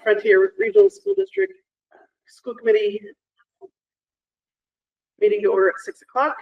Frontier Regional School District School Committee meeting to order at 6 o'clock.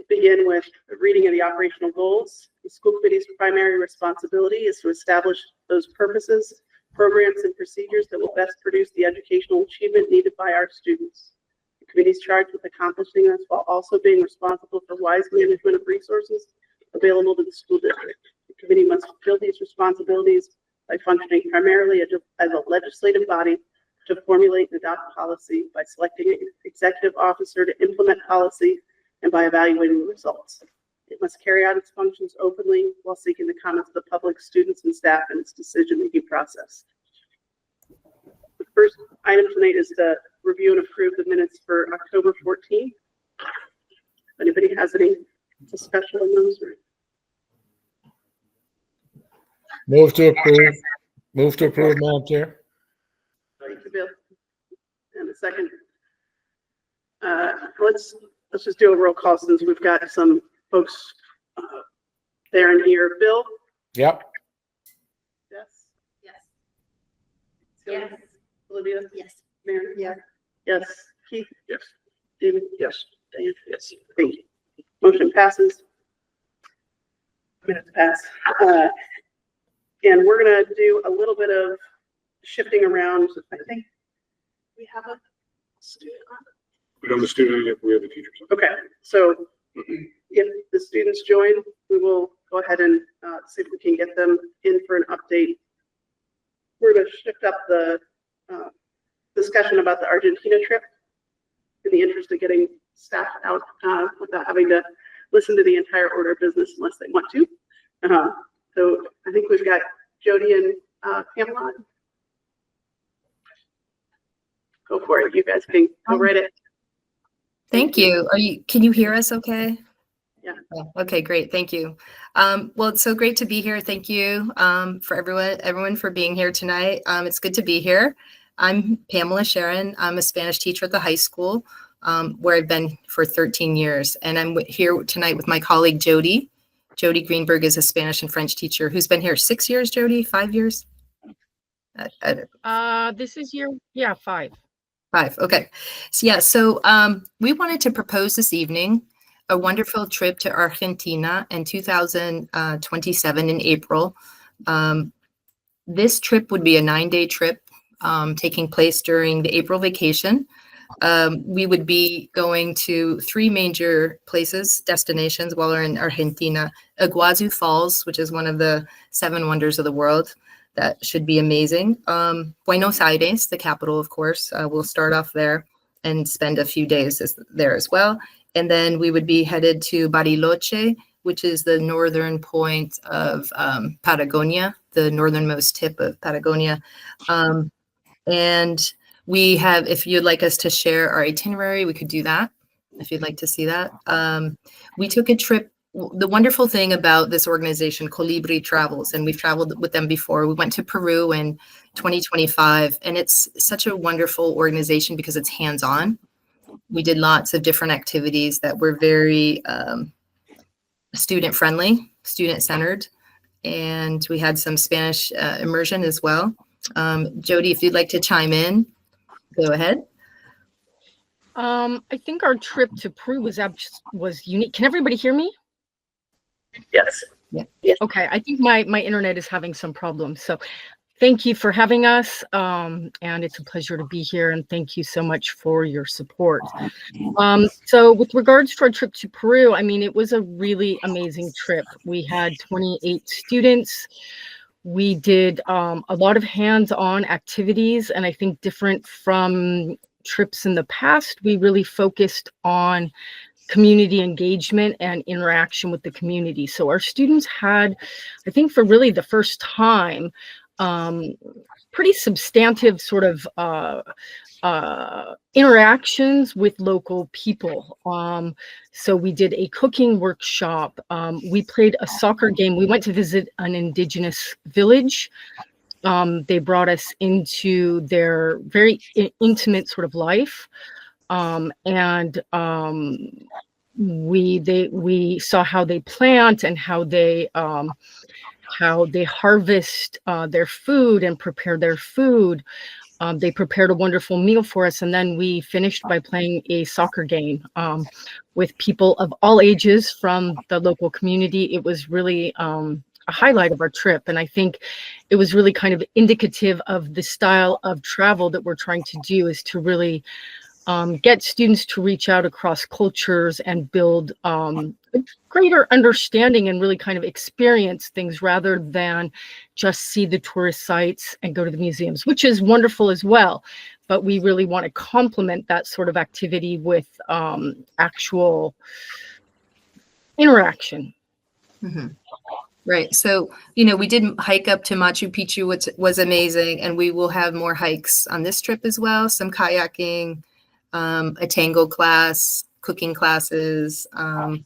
Begin with a reading of the operational goals. The school committee's primary responsibility is to establish those purposes, programs, and procedures that will best produce the educational achievement needed by our students. The committee is charged with accomplishing this while also being responsible for wise management of resources available to the school district. The committee must fulfill these responsibilities by functioning primarily as a legislative body to formulate and adopt policy, by selecting an executive officer to implement policy, and by evaluating the results. It must carry out its functions openly while seeking the comments of the public, students, and staff in its decision-making process. The first item tonight is to review and approve the minutes for October 14th. If anybody has any discussion on those? Move to approve. Move to approve, Madam Chair. Thank you, Bill. And a second. Let's just do a roll call since we've got some folks there and here. Bill? Yep. Yes. Yes. Yes. Olivia? Yes. Mary? Yes. Yes. Keith? Yes. David? Yes. Dan? Yes. Thank you. Motion passes. Minutes pass. And we're going to do a little bit of shifting around. I think we have a student on. We don't have a student yet, we have a teacher. Okay, so if the students join, we will go ahead and see if we can get them in for an update. We're going to shift up the discussion about the Argentina trip in the interest of getting staff out without having to listen to the entire order of business unless they want to. So I think we've got Jody and Pamela. Go for it. You guys can go right it. Thank you. Can you hear us okay? Yeah. Oh, okay, great. Thank you. Well, it's so great to be here. Thank you for everyone for being here tonight. It's good to be here. I'm Pamela Sharon. I'm a Spanish teacher at the high school where I've been for 13 years. And I'm here tonight with my colleague, Jody. Jody Greenberg is a Spanish and French teacher who's been here 6 years, Jody, 5 years? This is year, 5. 5. Okay. So we wanted to propose this evening a wonderful trip to Argentina in 2027 in April. This trip would be a 9-day trip taking place during the April vacation. We would be going to 3 major destinations while we're in Argentina. Iguazu Falls, which is one of the 7 wonders of the world. That should be amazing. Buenos Aires, the capital, of course. We'll start off there and spend a few days there as well. And then we would be headed to Bariloche, which is the northern point of Patagonia, the northernmost tip of Patagonia. And we have, if you'd like us to share our itinerary, we could do that, if you'd like to see that. We took a trip. The wonderful thing about this organization, Colibri Travels, and we've traveled with them before. We went to Peru in 2025, and it's such a wonderful organization because it's hands-on. We did lots of different activities that were very student-friendly, student-centered, and we had some Spanish immersion as well. Jody, if you'd like to chime in, go ahead. I think our trip to Peru was unique. Can everybody hear me? Yes. Yeah. Yes. Okay, I think my internet is having some problems. So thank you for having us. And it's a pleasure to be here. And thank you so much for your support. So with regards to our trip to Peru, I mean, it was a really amazing trip. We had 28 students. We did a lot of hands-on activities. And I think different from trips in the past, we really focused on community engagement and interaction with the community. So our students had, I think for really the first time, pretty substantive sort of interactions with local people. So we did a cooking workshop. We played a soccer game. We went to visit an indigenous village. They brought us into their very intimate sort of life. We saw how they plant and how they how they harvest their food and prepare their food. They prepared a wonderful meal for us, and then we finished by playing a soccer game with people of all ages from the local community. It was really a highlight of our trip, and I think it was really kind of indicative of the style of travel that we're trying to do, is to really get students to reach out across cultures and build a greater understanding and really kind of experience things rather than just see the tourist sites and go to the museums, which is wonderful as well. But we really want to complement that sort of activity with actual interaction. Mhm. Right. So, you know, we did hike up to Machu Picchu, which was amazing. And we will have more hikes on this trip as well. Some kayaking, a tango class, cooking classes,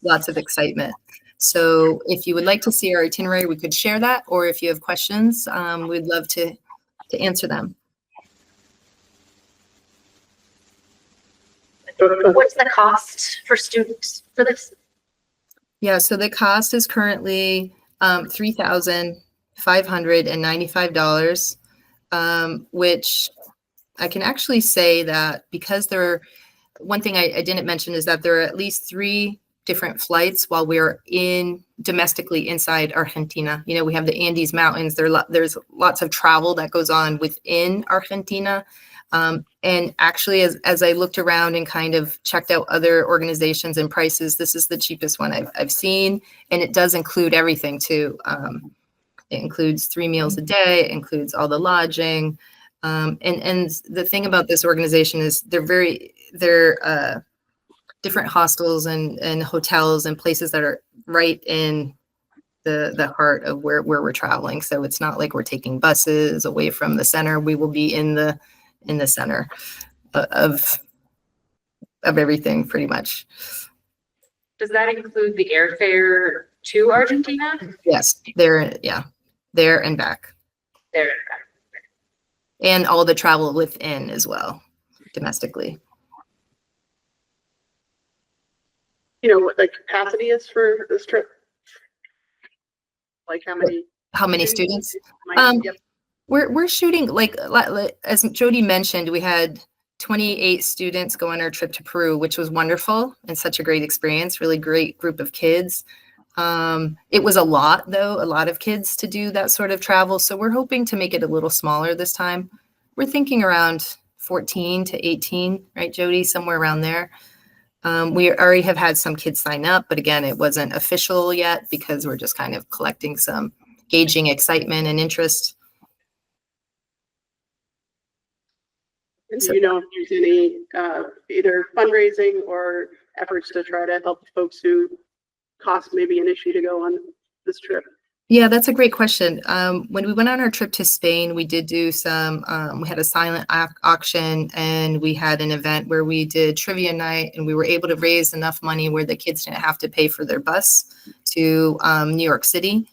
lots of excitement. So if you would like to see our itinerary, we could share that. Or if you have questions, we'd love to answer them. What's the cost for students for this? Yeah, so the cost is currently $3,595, which I can actually say that because one thing I didn't mention is that there are at least 3 different flights while we're domestically inside Argentina. You know, we have the Andes Mountains. There's lots of travel that goes on within Argentina. And actually, as I looked around and kind of checked out other organizations and prices, this is the cheapest one I've seen. And it does include everything too. It includes 3 meals a day, it includes all the lodging. And the thing about this organization is they're different hostels and hotels and places that are right in the heart of where we're traveling. So it's not like we're taking buses away from the center. We will be in the center of everything pretty much. Does that include the airfare to Argentina? Yes, there and back. There. And all the travel within as well, domestically. You know what the capacity is for this trip? Like How many students? Yep. We're shooting like as Jody mentioned, we had 28 students go on our trip to Peru, which was wonderful and such a great experience. Really great group of kids. It was a lot of kids to do that sort of travel. So we're hoping to make it a little smaller this time. We're thinking around 14 to 18, right, Jody? Somewhere around there. We already have had some kids sign up, but again, it wasn't official yet because we're just kind of collecting some, gauging excitement and interest. And do you know if there's any either fundraising or efforts to try to help folks who cost may be an issue to go on this trip? Yeah, that's a great question. When we went on our trip to Spain, we did do we had a silent auction and we had an event where we did trivia night and we were able to raise enough money where the kids didn't have to pay for their bus to New York City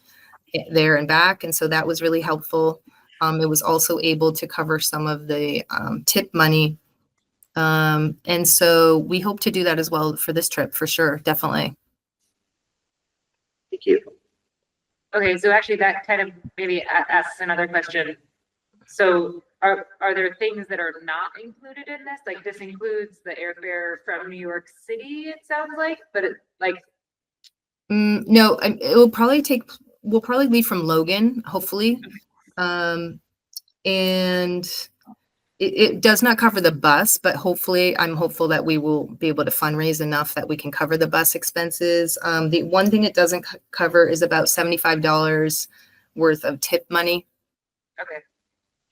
there and back. And so that was really helpful. It was also able to cover some of the tip money. And so we hope to do that as well for this trip, for sure, definitely. Thank you. Okay, so actually that kind of maybe asks another question. So are there things that are not included in this? Like this includes the airfare from New York City, it sounds like, but it like. No, we'll probably leave from Logan, hopefully. And it does not cover the bus, but hopefully I'm hopeful that we will be able to fundraise enough that we can cover the bus expenses. The one thing it doesn't cover is about $75 worth of tip money. Okay.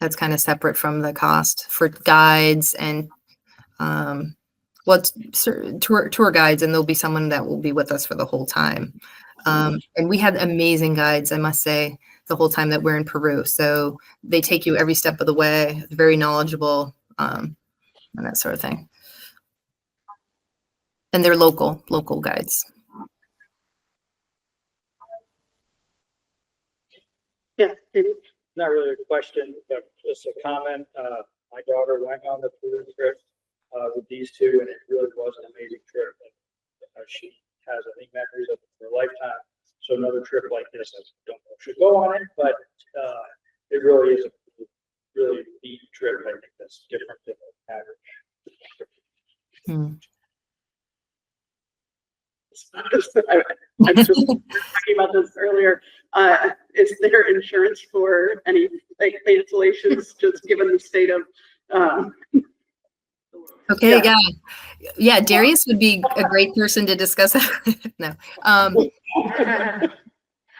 That's kind of separate from the cost for guides and tour guides, and there'll be someone that will be with us for the whole time. And we had amazing guides, I must say, the whole time that we're in Peru. So they take you every step of the way, very knowledgeable, and that sort of thing. And they're local guides. Yeah. Maybe. Not really a question, but just a comment. My daughter went on the Peru trip with these two, and it really was an amazing trip. And she has, I think, memories of her lifetime. So another trip like this, I don't know if should go on it, but, it really is a really neat trip. I think that's different than the average. I was just talking about this earlier. Is there insurance for any like cancellations, just given the state of, Okay, Yeah. yeah, Darius would be a great person to discuss that. No,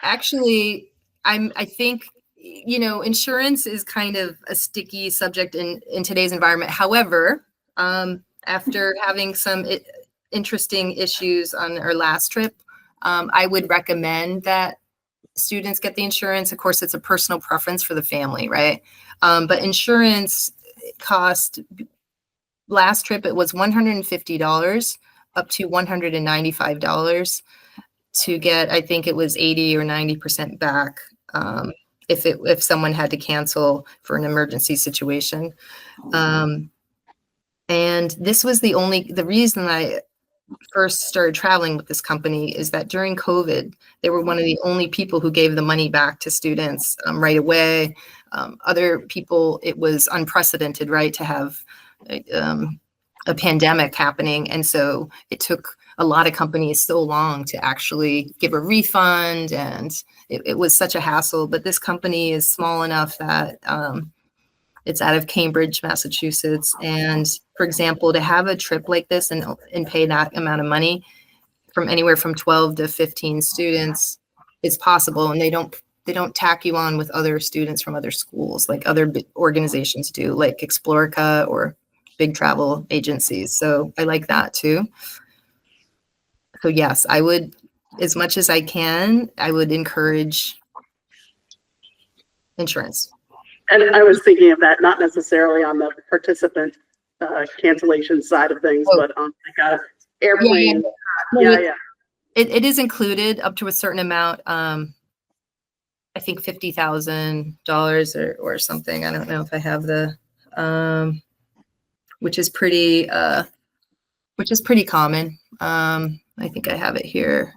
actually, I think, insurance is kind of a sticky subject in today's environment. However, after having some interesting issues on our last trip, I would recommend that students get the insurance. Of course, it's a personal preference for the family, right? But insurance cost, last trip, it was $150 up to $195 to get, I think it was 80 or 90% back. If someone had to cancel for an emergency situation. And this was the reason I first started traveling with this company is that during COVID, they were one of the only people who gave the money back to students right away. Other people, it was unprecedented, right, to have a pandemic happening. And so it took a lot of companies so long to actually give a refund, and it was such a hassle. But this company is small enough that it's out of Cambridge, Massachusetts. And for example, to have a trip like this and pay that amount of money from anywhere from 12 to 15 students is possible. And they don't tack you on with other students from other schools like other organizations do, like Explorica or big travel agencies. So I like that too. So yes, I would, as much as I can, I would encourage insurance. and I was thinking of that, not necessarily on the participant cancellation side of things, but on like a airplane. Yeah. It is included up to a certain amount. I think $50,000 or something. I don't know if I have the, which is pretty common. I think I have it here.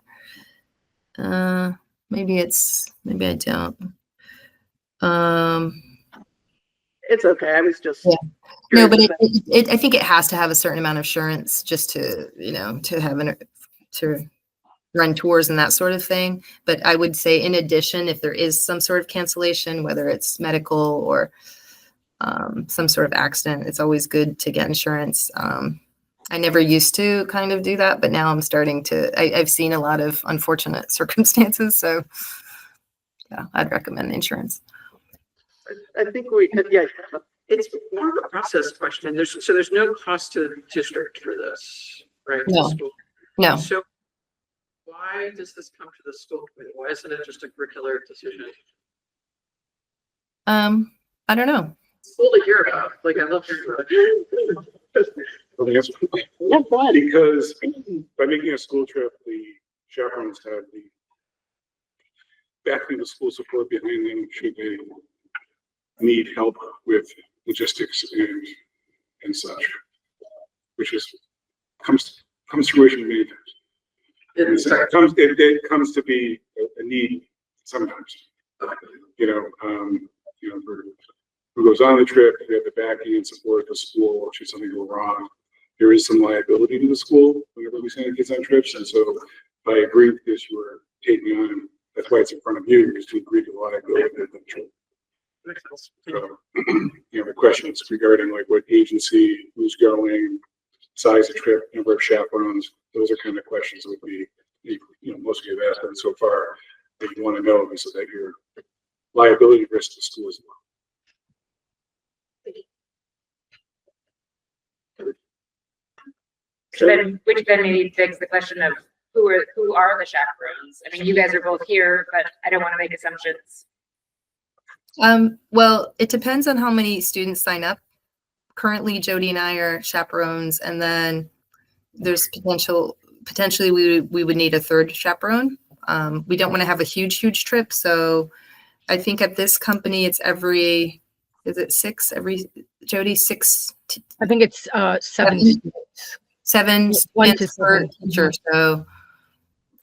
Maybe I don't. It's okay. I was just. Yeah. No, but curious I think it has to have a certain amount of insurance just to, to have to run tours and that sort of thing. But I would say, in addition, if there is some sort of cancellation, whether it's medical or some sort of accident, it's always good to get insurance. I never used to kind of do that, but now I'm starting to. I've seen a lot of unfortunate circumstances, so yeah, I'd recommend insurance. I think yeah. It's more of a process question. There's no cost to the district for this, right? No. The school. No, So why does this come to the school committee? Why isn't it just a curricular decision? I don't know. It's cool to hear about. Like, I love hearing about it. I think that's because by making a school trip, the chaperones have the backing of the school support behind them should they need help with logistics and such, which comes to fruition many times. It comes to be a need sometimes. For who goes on the trip, they have the backing and support of the school should something go wrong. There is some liability to the school whenever we send kids on trips, and so by agreeing with this, you are taking on. That's why it's in front of you, is to agree to the liability of the trip. So, the questions regarding like what agency, who's going, size of trip, number of chaperones, those are kind of questions that would be, most of you have asked them so far that you want to know, so that your liability risk to the school is low. Which then maybe begs the question of who are the chaperones? I mean, you guys are both here, but I don't want to make assumptions. Well, it depends on how many students sign up. Currently, Jody and I are chaperones, and then there's potentially we would need a third chaperone. We don't want to have a huge trip, so I think at this company it's six? Jody, 6? I think it's 7 students. 7 1 to students per 7. teacher, so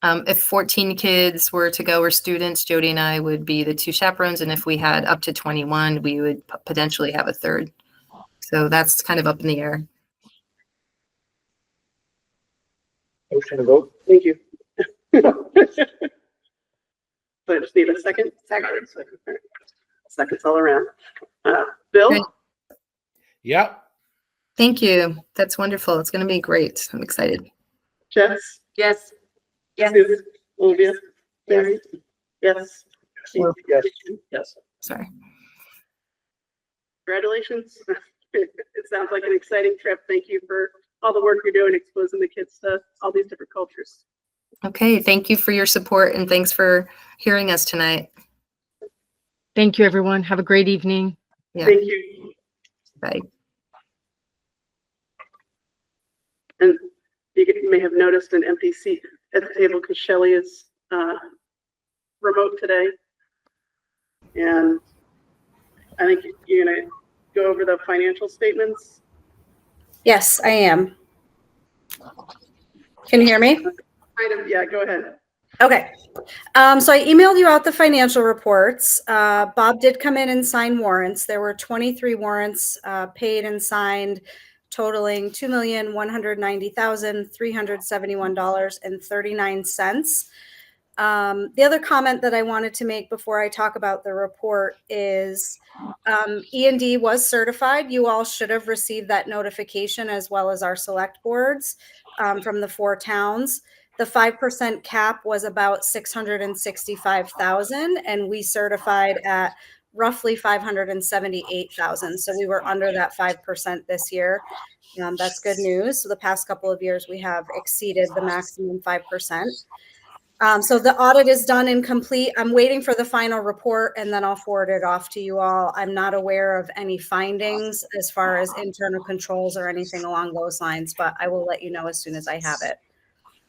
If 14 kids were to go or students, Jody and I would be the two chaperones. And if we had up to 21, we would potentially have a third. So that's kind of up in the air. Motion to vote? Thank you. So I just need a second. Second. Seconds all around. Bill? Great. Yep. Thank you. That's wonderful. It's going to be great. I'm excited. Jess? Yes. Yes. Susan? Olivia? Mary? Yes. Yes. Yes. Sorry. Congratulations. It sounds like an exciting trip. Thank you for all the work you're doing, exposing the kids to all these different cultures. Okay. Thank you for your support and thanks for hearing us tonight. Thank you, everyone. Have a great evening. Yeah. Thank you. Bye. And you may have noticed an empty seat at the table because Shelley is remote today. And I think you're gonna go over the financial statements. Yes, I am. Can you hear me? Yeah, go ahead. Okay. So I emailed you out the financial reports. Bob did come in and sign warrants. There were 23 warrants paid and signed, totaling $2,190,371.39. The other comment that I wanted to make before I talk about the report is E&D was certified. You all should have received that notification as well as our select boards from the 4 towns. The 5% cap was about 665,000, and we certified at roughly 578,000. So we were under that 5% this year. That's good news. So the past couple of years, we have exceeded the maximum 5%. So the audit is done and complete. I'm waiting for the final report and then I'll forward it off to you all. I'm not aware of any findings as far as internal controls or anything along those lines, but I will let you know as soon as I have it.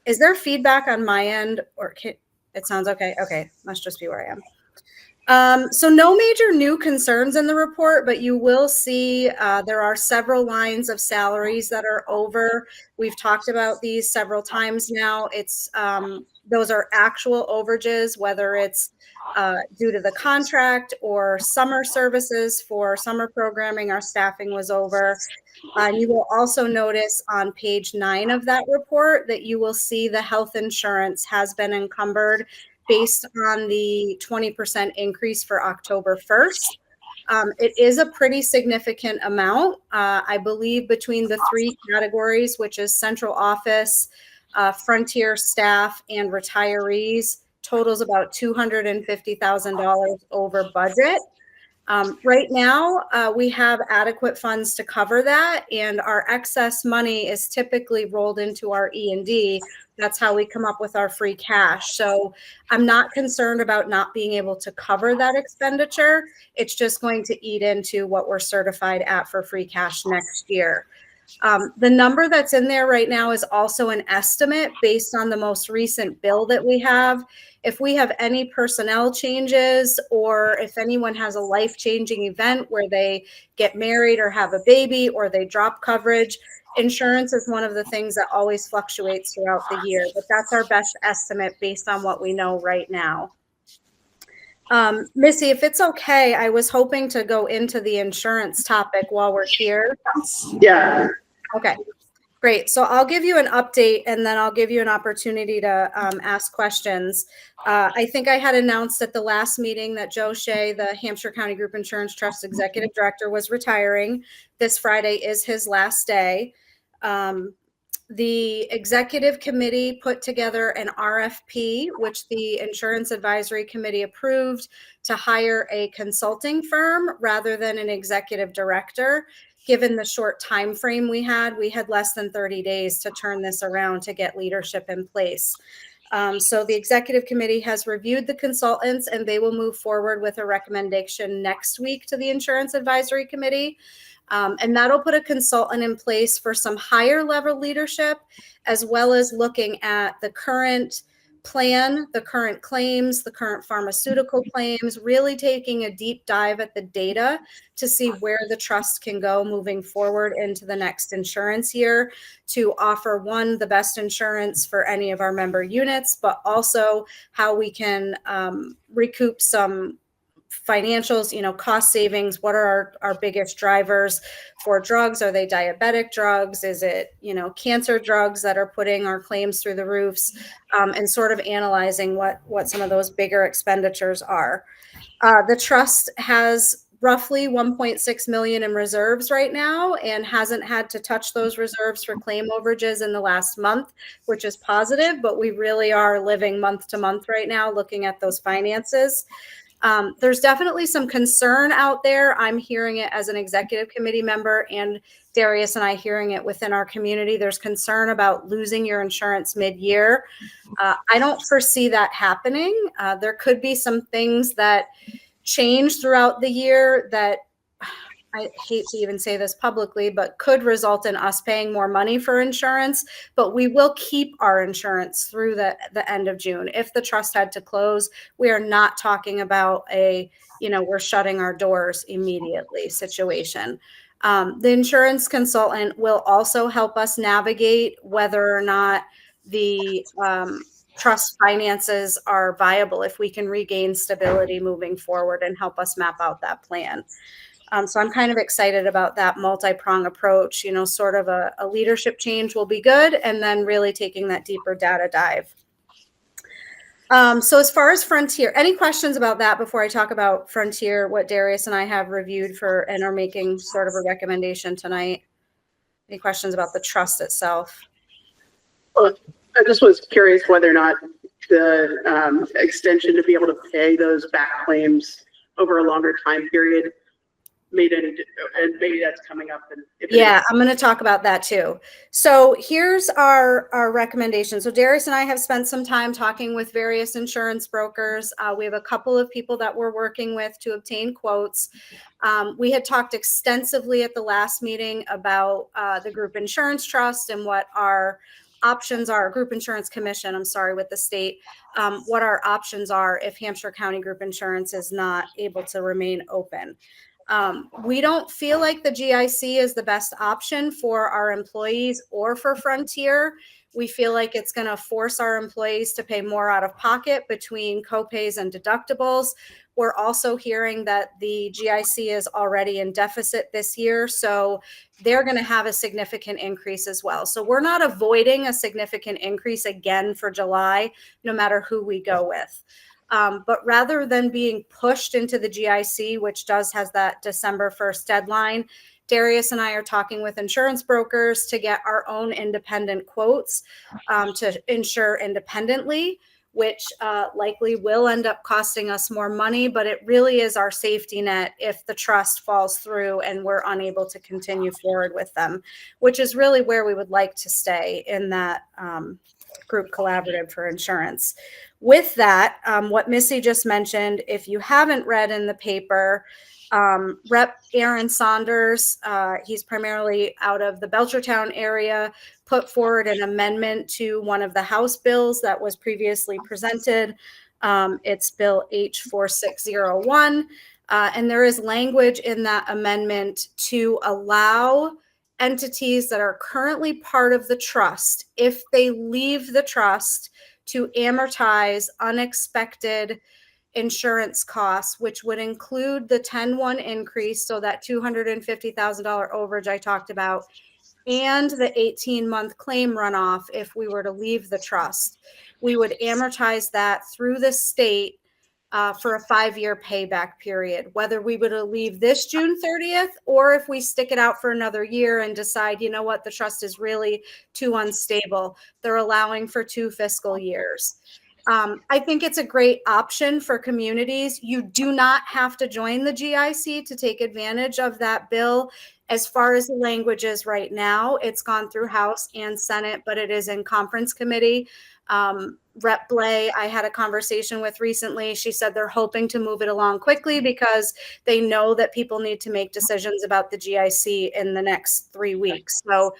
Is there feedback on my end or it sounds okay? Okay, must just be where I am. So no major new concerns in the report, but you will see there are several lines of salaries that are over. We've talked about these several times now. It's those are actual overages, whether it's due to the contract or summer services for summer programming, our staffing was over. You will also notice on page 9 of that report that you will see the health insurance has been encumbered based on the 20% increase for October 1st. It is a pretty significant amount. I believe between the 3 categories, which is central office, frontier staff, and retirees, totals about $250,000 over budget. Right now, we have adequate funds to cover that, and our excess money is typically rolled into our E&D. That's how we come up with our free cash. So I'm not concerned about not being able to cover that expenditure. It's just going to eat into what we're certified at for free cash next year. The number that's in there right now is also an estimate based on the most recent bill that we have. If we have any personnel changes or if anyone has a life-changing event where they get married or have a baby or they drop coverage, insurance is one of the things that always fluctuates throughout the year, but that's our best estimate based on what we know right now. Missy, if it's okay, I was hoping to go into the insurance topic while we're here. Yeah. Okay, great. So I'll give you an update and then I'll give you an opportunity to ask questions. I think I had announced at the last meeting that Joe Shea, the Hampshire County Group Insurance Trust Executive Director, was retiring. This Friday is his last day. The executive committee put together an RFP, which the Insurance Advisory Committee approved, to hire a consulting firm rather than an executive director. Given the short time frame we had less than 30 days to turn this around to get leadership in place. So the executive committee has reviewed the consultants and they will move forward with a recommendation next week to the Insurance Advisory Committee. And that'll put a consultant in place for some higher level leadership, as well as looking at the current plan the current claims, the current pharmaceutical claims, really taking a deep dive at the data to see where the trust can go moving forward into the next insurance year to offer, one, the best insurance for any of our member units, but also how we can recoup some financials, cost savings. What are our biggest drivers for drugs? Are they diabetic drugs? Is it, cancer drugs that are putting our claims through the roofs? And sort of analyzing what some of those bigger expenditures are. The trust has roughly 1.6 million in reserves right now and hasn't had to touch those reserves for claim overages in the last month, which is positive, but we really are living month to month right now looking at those finances. There's definitely some concern out there. I'm hearing it as an executive committee member, and Darius and I hearing it within our community. There's concern about losing your insurance mid-year. I don't foresee that happening. There could be some things that change throughout the year that, I hate to even say this publicly, but could result in us paying more money for insurance, but we will keep our insurance through the end of June. If the trust had to close, we are not talking about we're shutting our doors immediately situation. The insurance consultant will also help us navigate whether or not the trust finances are viable, if we can regain stability moving forward and help us map out that plan. So I'm kind of excited about that multi-prong approach, sort of a leadership change will be good, and then really taking that deeper data dive. So as far as Frontier, any questions about that before I talk about Frontier, what Darius and I have reviewed and are making sort of a recommendation tonight? Any questions about the trust itself? Well, I just was curious whether or not the extension to be able to pay those back claims over a longer time period made it, and maybe that's coming up. And yeah, I'm going to talk about that too. So here's our recommendation. So Darius and I have spent some time talking with various insurance brokers. We have a couple of people that we're working with to obtain quotes. We had talked extensively at the last meeting about the group insurance trust and what our options are, group insurance commission, with the state, what our options are if Hampshire County Group Insurance is not able to remain open. We don't feel like the GIC is the best option for our employees or for Frontier. We feel like it's going to force our employees to pay more out of pocket between copays and deductibles. We're also hearing that the GIC is already in deficit this year, so they're going to have a significant increase as well. So we're not avoiding a significant increase again for July, no matter who we go with. But rather than being pushed into the GIC, which has that December 1st deadline, Darius and I are talking with insurance brokers to get our own independent quotes to insure independently, which likely will end up costing us more money, but it really is our safety net if the trust falls through and we're unable to continue forward with them, which is really where we would like to stay in that group collaborative for insurance. With that, what Missy just mentioned, if you haven't read in the paper, Rep. Aaron Saunders, he's primarily out of the Belchertown area, put forward an amendment to one of the House bills that was previously presented. It's Bill H4601. And there is language in that amendment to allow entities that are currently part of the trust, if they leave the trust, to amortize unexpected insurance costs, which would include the 10-1 increase, so that $250,000 overage I talked about, and the 18-month claim runoff if we were to leave the trust. We would amortize that through the state for a 5-year payback period, whether we would leave this June 30th or if we stick it out for another year and decide, you know what, the trust is really too unstable. They're allowing for 2 fiscal years. I think it's a great option for communities. You do not have to join the GIC to take advantage of that bill. As far as the language is right now, it's gone through House and Senate, but it is in conference committee. Rep Blay, I had a conversation with recently. She said they're hoping to move it along quickly because they know that people need to make decisions about the GIC in the next 3 weeks. So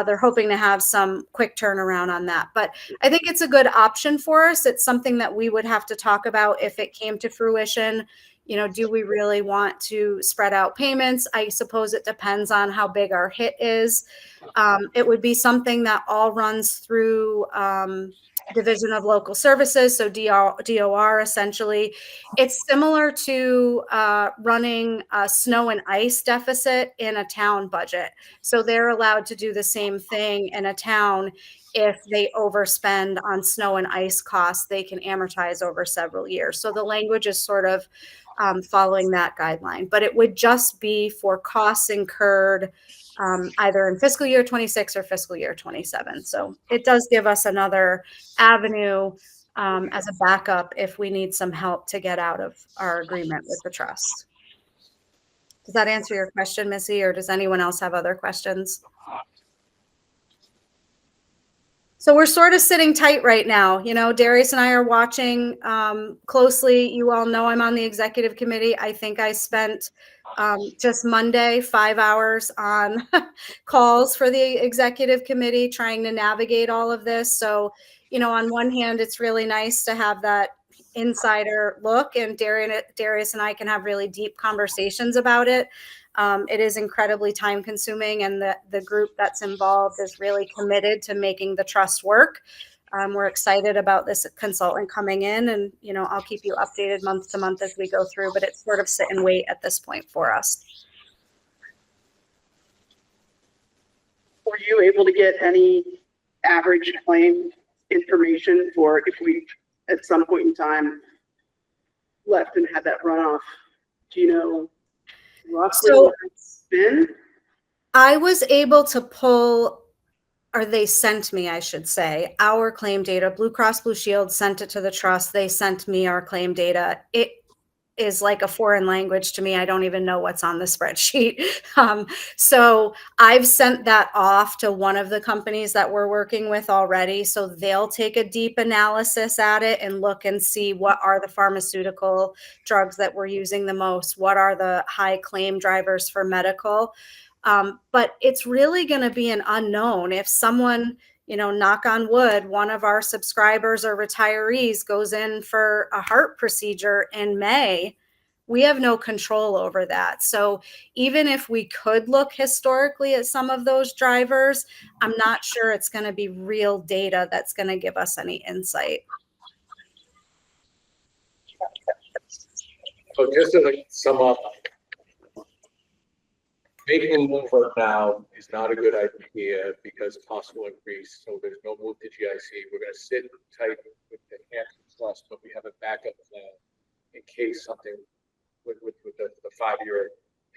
they're hoping to have some quick turnaround on that. But I think it's a good option for us. It's something that we would have to talk about if it came to fruition. You know, do we really want to spread out payments? I suppose it depends on how big our hit is. It would be something that all runs through Division of Local Services, so DOR essentially. It's similar to running a snow and ice deficit in a town budget. So they're allowed to do the same thing in a town. If they overspend on snow and ice costs, they can amortize over several years. So the language is sort of following that guideline, but it would just be for costs incurred either in fiscal year 26 or fiscal year 27. So it does give us another avenue as a backup if we need some help to get out of our agreement with the trust. Does that answer your question, Missy, or does anyone else have other questions? So we're sort of sitting tight right now. You know, Darius and I are watching closely. You all know I'm on the executive committee. I think I spent just Monday 5 hours on calls for the executive committee trying to navigate all of this. So, you know, on one hand, it's really nice to have that insider look, and Darius and I can have really deep conversations about it. It is incredibly time consuming, and the group that's involved is really committed to making the trust work. We're excited about this consultant coming in, and, you know, I'll keep you updated month to month as we go through, but it's sort of sit and wait at this point for us. Were you able to get any average claim information for if we, at some point in time, left and had that runoff? Do you know roughly what it's been? I was able to pull, or they sent me, I should say, our claim data. Blue Cross Blue Shield sent it to the trust. They sent me our claim data. It is like a foreign language to me. I don't even know what's on the spreadsheet. So I've sent that off to one of the companies that we're working with already. So they'll take a deep analysis at it and look and see what are the pharmaceutical drugs that we're using the most, what are the high claim drivers for medical. But it's really going to be an unknown. If someone, you know, knock on wood, one of our subscribers or retirees goes in for a heart procedure in May, we have no control over that. So even if we could look historically at some of those drivers, I'm not sure it's going to be real data that's going to give us any insight. So just to sum up, making a move right now is not a good idea because of possible increase. So there's no move to GIC. We're going to sit tight with the Hampton Trust, but we have a backup plan in case something with the 5-year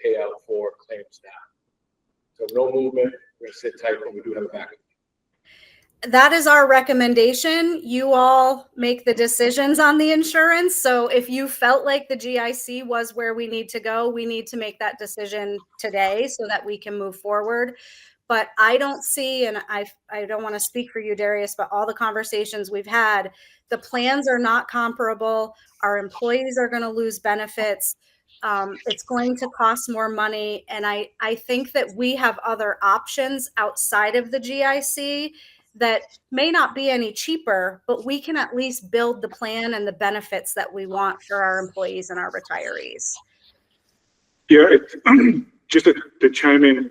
payout for claims now. So no movement. We're going to sit tight, but we do have a backup. That is our recommendation. You all make the decisions on the insurance. So if you felt like the GIC was where we need to go, we need to make that decision today so that we can move forward. But I don't see, and I don't want to speak for you, Darius, but all the conversations we've had, the plans are not comparable. Our employees are going to lose benefits. It's going to cost more money. And I think that we have other options outside of the GIC that may not be any cheaper, but we can at least build the plan and the benefits that we want for our employees and our retirees. Yeah, just to chime in,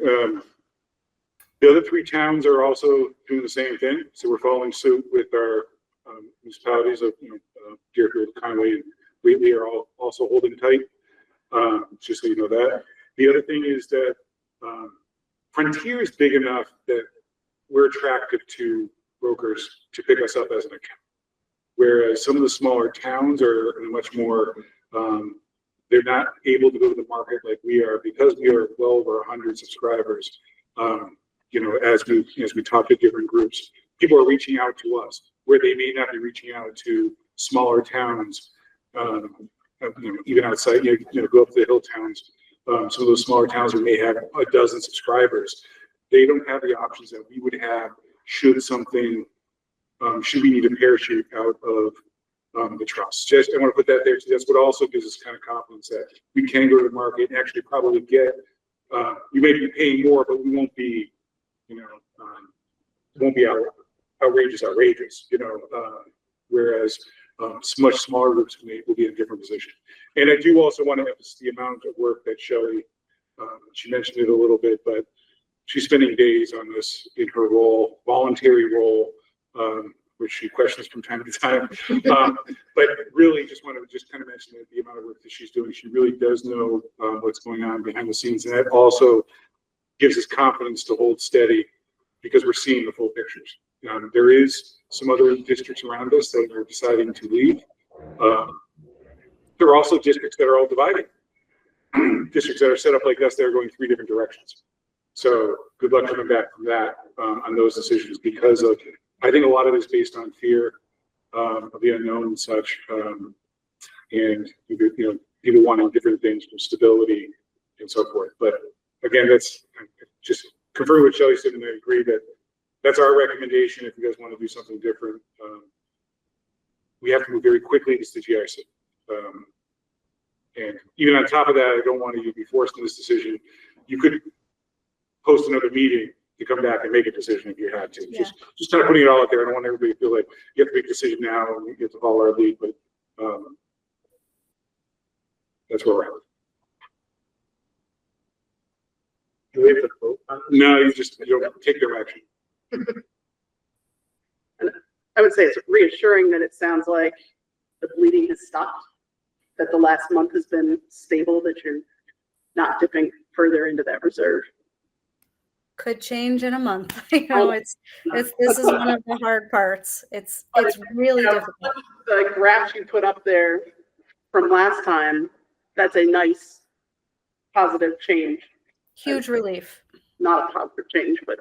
the other 3 towns are also doing the same thing. So we're following suit with our municipalities of Deerfield, Conway, and Whately are all also holding tight. Just so you know that. The other thing is that Frontier is big enough that we're attractive to brokers to pick us up as an account. Whereas some of the smaller towns are much more, they're not able to go to the market like we are because we are well over 100 subscribers. You know, as we talk to different groups, people are reaching out to us where they may not be reaching out to smaller towns, even outside, go up to the hill towns. Some of those smaller towns that may have a dozen subscribers, they don't have the options that we would have should something should we need to parachute out of the trust. Just, I want to put that there. So that's what also gives us kind of confidence that we can go to the market and actually probably get, you may be paying more, but we won't be, it won't be outrageous, whereas much smaller groups will be in a different position. And I do also want to emphasize the amount of work that Shelley, she mentioned it a little bit, but she's spending days on this in her role, voluntary role, which she questions from time to time. But really just want to just kind of mention the amount of work that she's doing. She really does know what's going on behind the scenes. And that also gives us confidence to hold steady because we're seeing the full pictures. There is some other districts around us that are deciding to leave. There are also districts that are all dividing. Districts that are set up like us, they're going 3 different directions. So good luck coming back from that on those decisions because of, I think a lot of it is based on fear of the unknown and such, and people wanting different things from stability and so forth. But again, that's just confirming what Shelley said, and I agree that that's our recommendation. If you guys want to do something different, we have to move very quickly. It's the GIC. And even on top of that, I don't want you to be forced in this decision. You could post another meeting to come back and make a decision if you had to. Yeah. Just kind of putting it all out there. I don't want everybody to feel like you have to make a decision now and you have to follow our lead, but that's where we're at. Do we have to vote on this? No, you don't take direction. I would say it's reassuring that it sounds like the bleeding has stopped, that the last month has been stable, that you're not dipping further into that reserve. Could change in a month. This is one of the hard parts. It's really difficult. The graphs you put up there from last time, that's a nice positive change. Huge relief. Not a positive change, but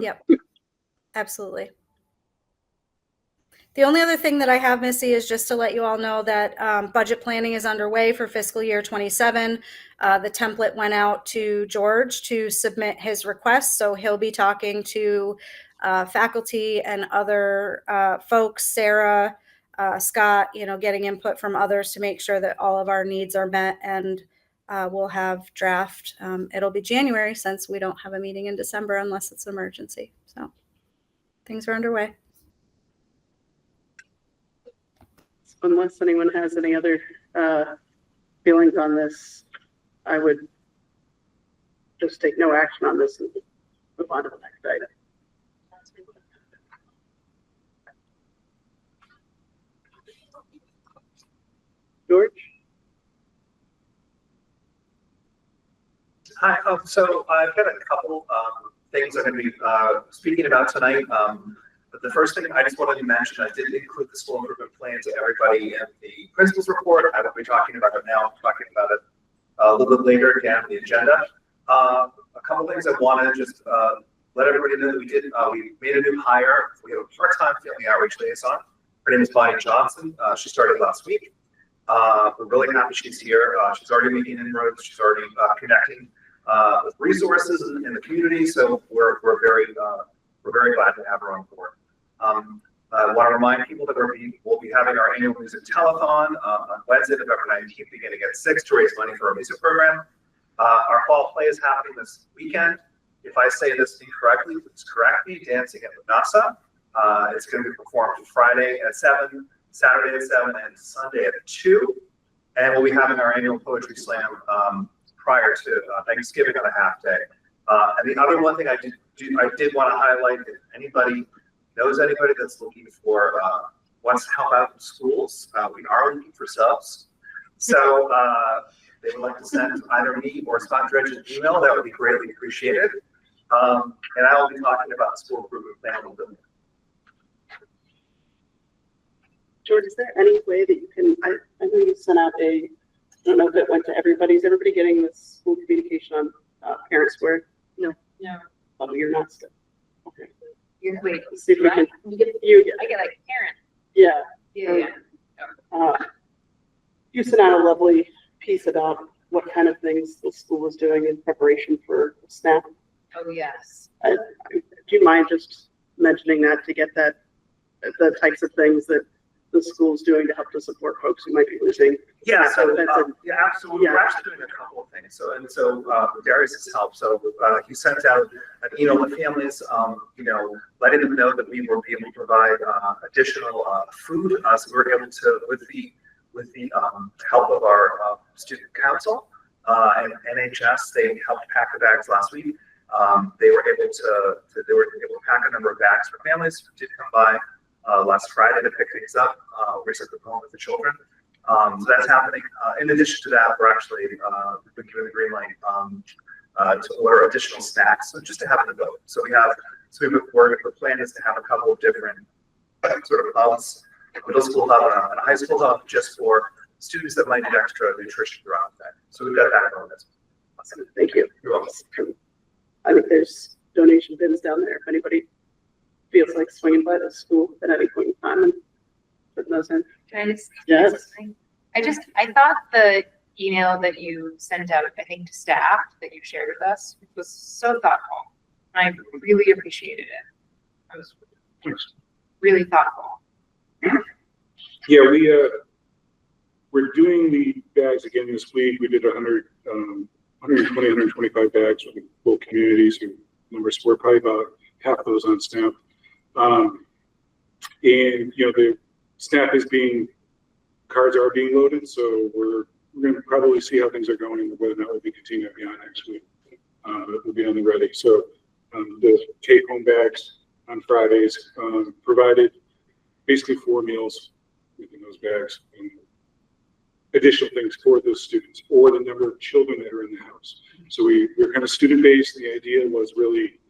Yep. Absolutely. The only other thing that I have, Missy, is just to let you all know that budget planning is underway for fiscal year 27. The template went out to George to submit his request, so he'll be talking to faculty and other folks, Sarah, Scott, getting input from others to make sure that all of our needs are met, and we'll have draft. It'll be January since we don't have a meeting in December unless it's an emergency. So things are underway. unless anyone has any other feelings on this, I would just take no action on this and move on to the next item. George? Hi, so I've got a couple things I'm going to be speaking about tonight. But the first thing I just wanted to mention, I did include the school improvement plan to everybody in the principal's report. I won't be talking about it now. I'm talking about it a little bit later again on the agenda. A couple things I want to just let everybody know that we did. We made a new hire. We have a part-time family outreach liaison. Her name is Bonnie Johnson. She started last week. We're really happy she's here. She's already making inroads. She's already connecting with resources in the community. So we're very glad to have her on board. I want to remind people that we'll be having our annual music telethon on Wednesday, November 19th, beginning at 6 to raise money for our music program. Our fall play is happening this weekend. If I say this incorrectly, please correct me. Dancing at Manasa. It's going to be performed Friday at 7, Saturday at 7, and Sunday at 2. And we'll be having our annual poetry slam prior to Thanksgiving on a half day. And the other one thing I did want to highlight, if anybody knows anybody that's looking for wants to help out in schools, we are looking for subs. So they would like to send either me or Scott Dredge an email. That would be greatly appreciated. And I will be talking about the school improvement plan a little bit. George, is there any way that you can, I know you sent out I don't know if it went to everybody. Is everybody getting this school communication on Parent Square? No. No. Oh, you're not still. Okay. Wait, Let's see if we can, you get, you get, I get like parent. yeah. Yeah. You sent out a lovely piece about what kind of things the school was doing in preparation for SNAP. Oh, yes. Do you mind just mentioning that to get that the types of things that the school's doing to help to support folks who might be losing. Yeah, so, That's a- yeah, absolutely. We're actually doing a couple of things. So Darius has helped. So, he sent out an email to families, letting them know that we will be able to provide, additional, food. So we were able to, with the help of our, student council, and NHS, they helped pack the bags last week. They were able to pack a number of bags for families who did come by, last Friday to pick things up, reset the home with the children. So that's happening. In addition to that, we're actually, we've been given the green light, to order additional snacks, so just to have in the boat. So the plan is to have a couple of different sort of hubs, middle school hub and a high school hub, just for students that might need extra nutrition throughout the day. So we've got that going as well. Awesome. Thank you. You're welcome. I think there's donation bins down there if anybody feels like swinging by the school at any point in time and putting those in. Can I just? Yes. I thought the email that you sent out, I think to staff that you shared with us was so thoughtful. I really appreciated it. It was really thoughtful. Yeah, we're doing the bags again this week. We did 120, 125 bags for the full communities who numbers. We're probably about half those on SNAP. And the SNAP cards are being loaded, so we're going to probably see how things are going and whether or not we'll be continuing beyond next week. We'll be on the ready. So the take-home bags on Fridays provided basically 4 meals within those bags and additional things for those students or the number of children that are in the house. So we're kind of student-based. The idea was really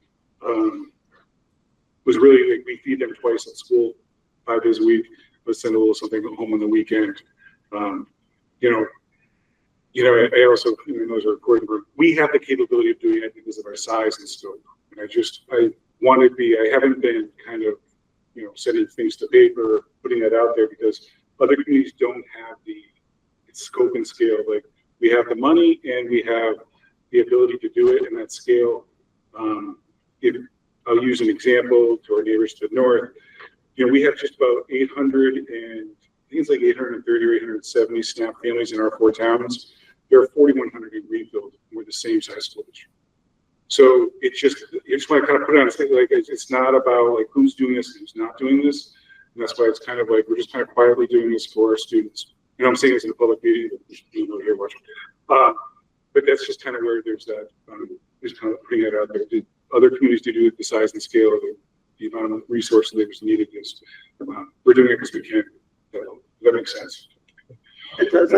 like we feed them twice at school, 5 days a week, but send a little something home on the weekend. I also, those are recording, we have the capability of doing it because of our size and scope. And I haven't been kind of, sending things to paper, putting that out there because other communities don't have the scope and scale. Like we have the money and we have the ability to do it in that scale. I'll use an example to our neighbors to the north. We have just about 830 or 870 SNAP families in our 4 towns. There are 4,100 in Greenfield. We're the same size school district. So you just want to kind of put it on a thing, like it's not about like who's doing this and who's not doing this. And that's why it's kind of like we're just kind of quietly doing this for our students. I'm saying this in a public meeting, here watching. But that's just kind of where there's that, just kind of putting it out there. Did other communities do it the size and scale of the amount of resources that was needed? We're doing it because we can. That makes sense. It does.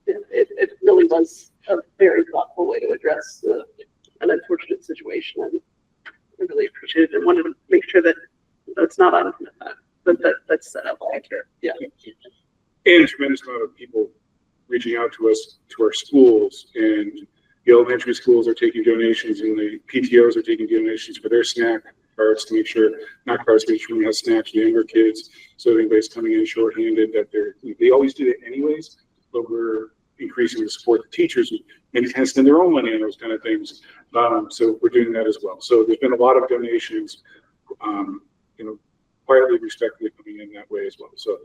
It really was a very thoughtful way to address an unfortunate situation, and I really appreciated it. I wanted to make sure that it's not on that's set up like here. Yeah. And a tremendous amount of people reaching out to us, to our schools, and the elementary schools are taking donations, and the PTOs are taking donations for their snack cards to make sure, not cards, but each room has snacks for younger kids. So if anybody's coming in shorthanded, that they always do that anyways, but we're increasing the support the teachers who maybe can spend their own money on those kind of things. So we're doing that as well. So there's been a lot of donations, quietly, respectfully coming in that way as well. So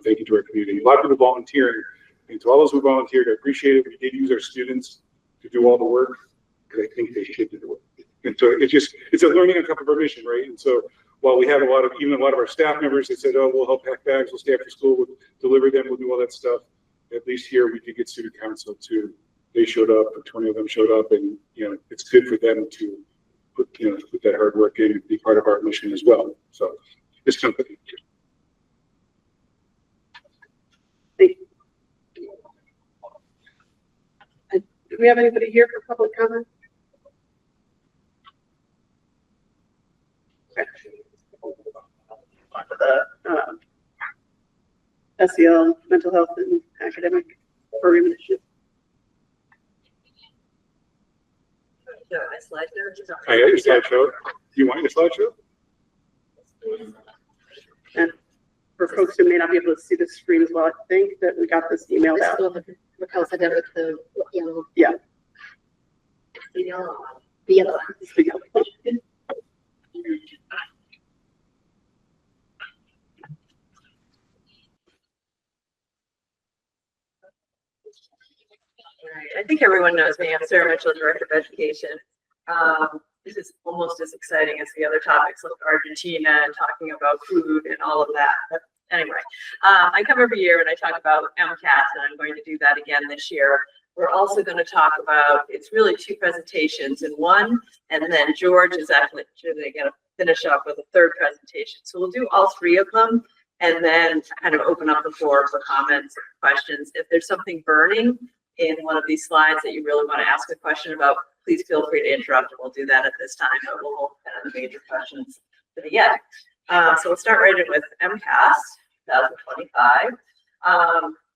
thank you to our community. A lot of people volunteering, and to all those who volunteered, I appreciate it. We did use our students to do all the work because I think they should do the work. And so it's a learning and comfort provision, right? And so while we have a lot of our staff members that said, oh, we'll help pack bags, we'll stay after school, we'll deliver them, we'll do all that stuff. At least here we did get student council too. They showed up, 20 of them showed up, and it's good for them to put that hard work in and be part of our mission as well. So it's something. Do we have anybody here for public comment? SEL, mental health and academic program initiative. I got your slideshow. Do you want your slideshow? And for folks who may not be able to see the screen as well, I think that we got this emailed out. Raquel said that with the yellow. Yeah. The yellow. right. I think everyone knows me. I'm Sarah Mitchell, Director of Education. This is almost as exciting as the other topics like Argentina and talking about food and all of that. But anyway, I come every year and I talk about MCAS, and I'm going to do that again this year. We're also going to talk about, it's really two presentations in one, and then George is actually going to finish up with a third presentation. So we'll do all three of them and then kind of open up the floor for comments and questions. If there's something burning in one of these slides that you really want to ask a question about, please feel free to interrupt, and we'll do that at this time, but we'll hold kind of the major questions to the end. So we'll start right in with MCAS 2025.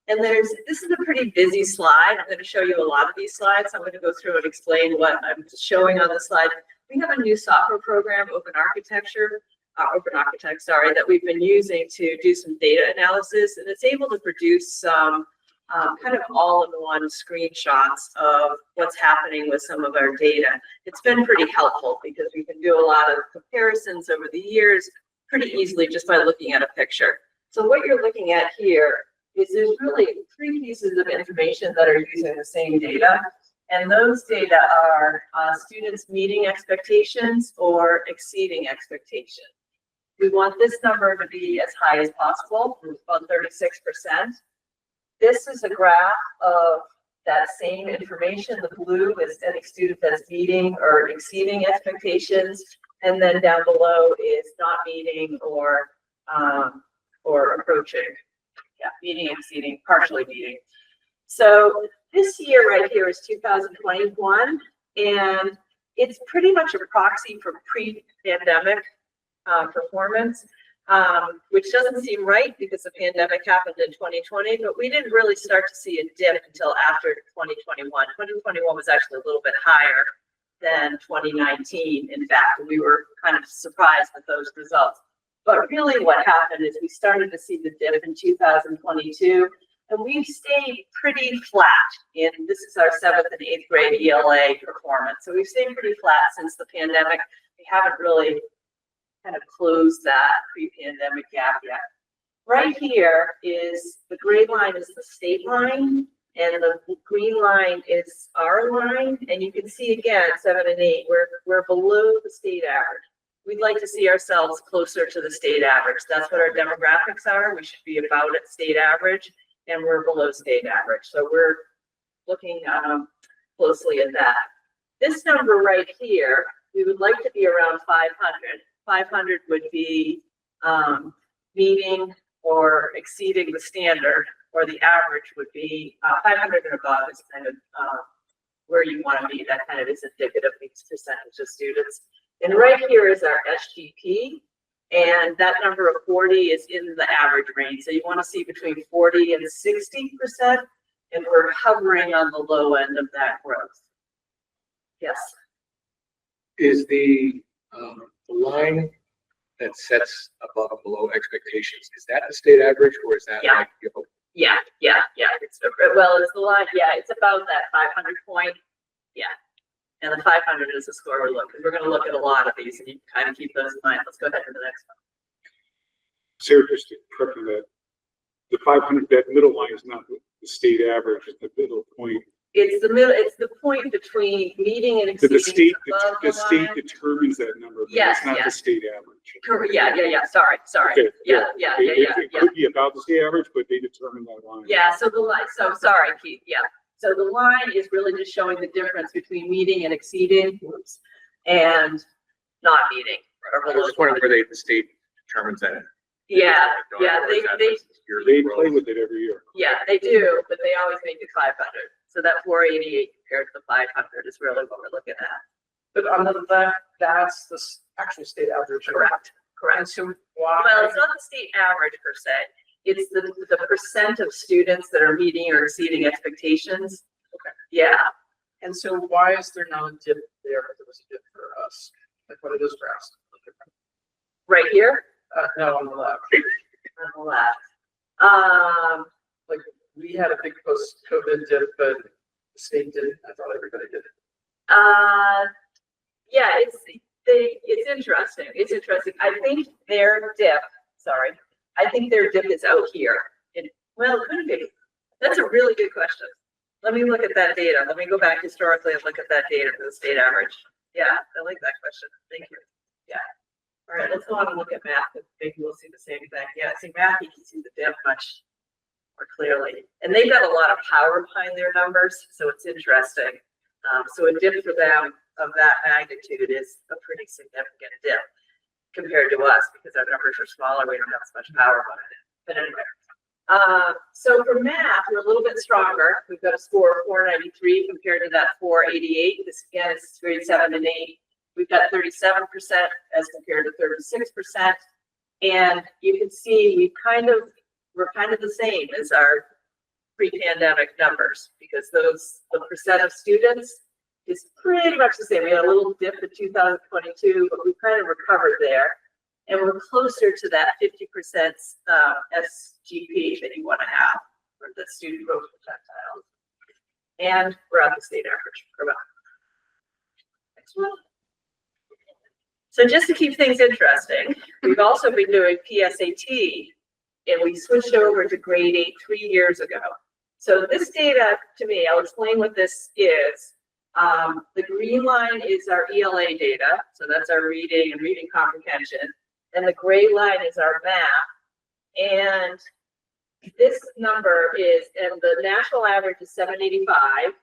And this is a pretty busy slide. I'm going to show you a lot of these slides. I'm going to go through and explain what I'm showing on the slide. We have a new software program, Open Architect, that we've been using to do some data analysis, and it's able to produce some kind of all-in-one screenshots of what's happening with some of our data. It's been pretty helpful because we can do a lot of comparisons over the years pretty easily just by looking at a picture. So what you're looking at here is there's really three pieces of information that are using the same data. And those data are students meeting expectations or exceeding expectations. We want this number to be as high as possible, about 36%. This is a graph of that same information. The blue is any student that's meeting or exceeding expectations. And then down below is not meeting or approaching. Yeah, meeting, exceeding, partially meeting. So this year right here is 2021, and it's pretty much a proxy for pre-pandemic performance, which doesn't seem right because the pandemic happened in 2020, but we didn't really start to see a dip until after 2021. 2021 was actually a little bit higher than 2019. In fact, we were kind of surprised with those results. But really what happened is we started to see the dip in 2022, and we've stayed pretty flat this is our 7th and 8th grade ELA performance. So we've stayed pretty flat since the pandemic. We haven't really kind of closed that pre-pandemic gap yet. Right here is the gray line is the state line, and the green line is our line. And you can see again, 7 and 8, we're below the state average. We'd like to see ourselves closer to the state average. That's what our demographics are. We should be about at state average, and we're below state average. So we're looking closely at that. This number right here, we would like to be around 500. 500 would be meeting or exceeding the standard, or the average would be 500 and above is kind of where you want to be. That kind of is indicative of each percentage of students. And right here is our SGP, and that number of 40 is in the average range. So you want to see between 40 and 60%, and we're hovering on the low end of that growth. Yes. Is the line that sets above and below expectations, is that the state average, or is that Yeah. like, Yeah. It's the line. Yeah, it's about that 500 point. Yeah. And the 500 is the score we're looking. We're going to look at a lot of these, and you can kind of keep those in mind. Let's go ahead to the next one. Sarah, just to correct me that the 500, that middle line is not the state average, it's the middle point. It's the middle. It's the point between meeting and The exceeding. the state determines that number, but Yes, it's not yes. the state average. Correct. Yeah. Sorry. Okay, Yeah. It could be about the state average, but they determine that line. Yeah, so the line, so sorry, Keith, yeah. So the line is really just showing the difference between meeting and exceeding, and not meeting. I was just wondering where the state determines that. Yeah, Or is that they just yearly They growth? play with it every year. yeah, they do, but they always make it 500. So that 488 compared to the 500 is really what we're looking at. But on the left, that's the actual state average. Correct. And so why? Well, it's not the state average per se. It's the percent of students that are meeting or exceeding expectations. Okay. Yeah. And so why is there not a dip there? If there was a dip for us, like what it is for us. Right here No, on the left. on the left. Like we had a big post-COVID dip, but the state didn't. I thought everybody did. Yeah, it's interesting. It's interesting. I think their dip is out here. Well, it could be. That's a really good question. Let me look at that data. Let me go back historically and look at that data for the state average. Yeah, I like that question. Thank you. Yeah. All right, let's go on and look at math. And maybe we'll see the same thing. Yeah, see math, you can see the dip much more clearly. And they've got a lot of power behind their numbers, so it's interesting. So a dip for them of that magnitude is a pretty significant dip compared to us because our numbers are smaller. We don't have as much power behind it. But anyway, so for math, we're a little bit stronger. We've got a score of 493 compared to that 488. This again is grade 7 and 8. We've got 37% as compared to 36%. And you can see we're kind of the same as our pre-pandemic numbers because the percent of students is pretty much the same. We had a little dip in 2022, but we kind of recovered there. And we're closer to that 50% SGP that you want to have for the student growth percentile. And we're at the state average for about. Next one. So just to keep things interesting, we've also been doing PSAT, and we switched over to grade 8 3 years ago. So this data, to me, I'll explain what this is. The green line is our ELA data, so that's our reading and reading comprehension. And the gray line is our math. And this number is, and the national average is 785,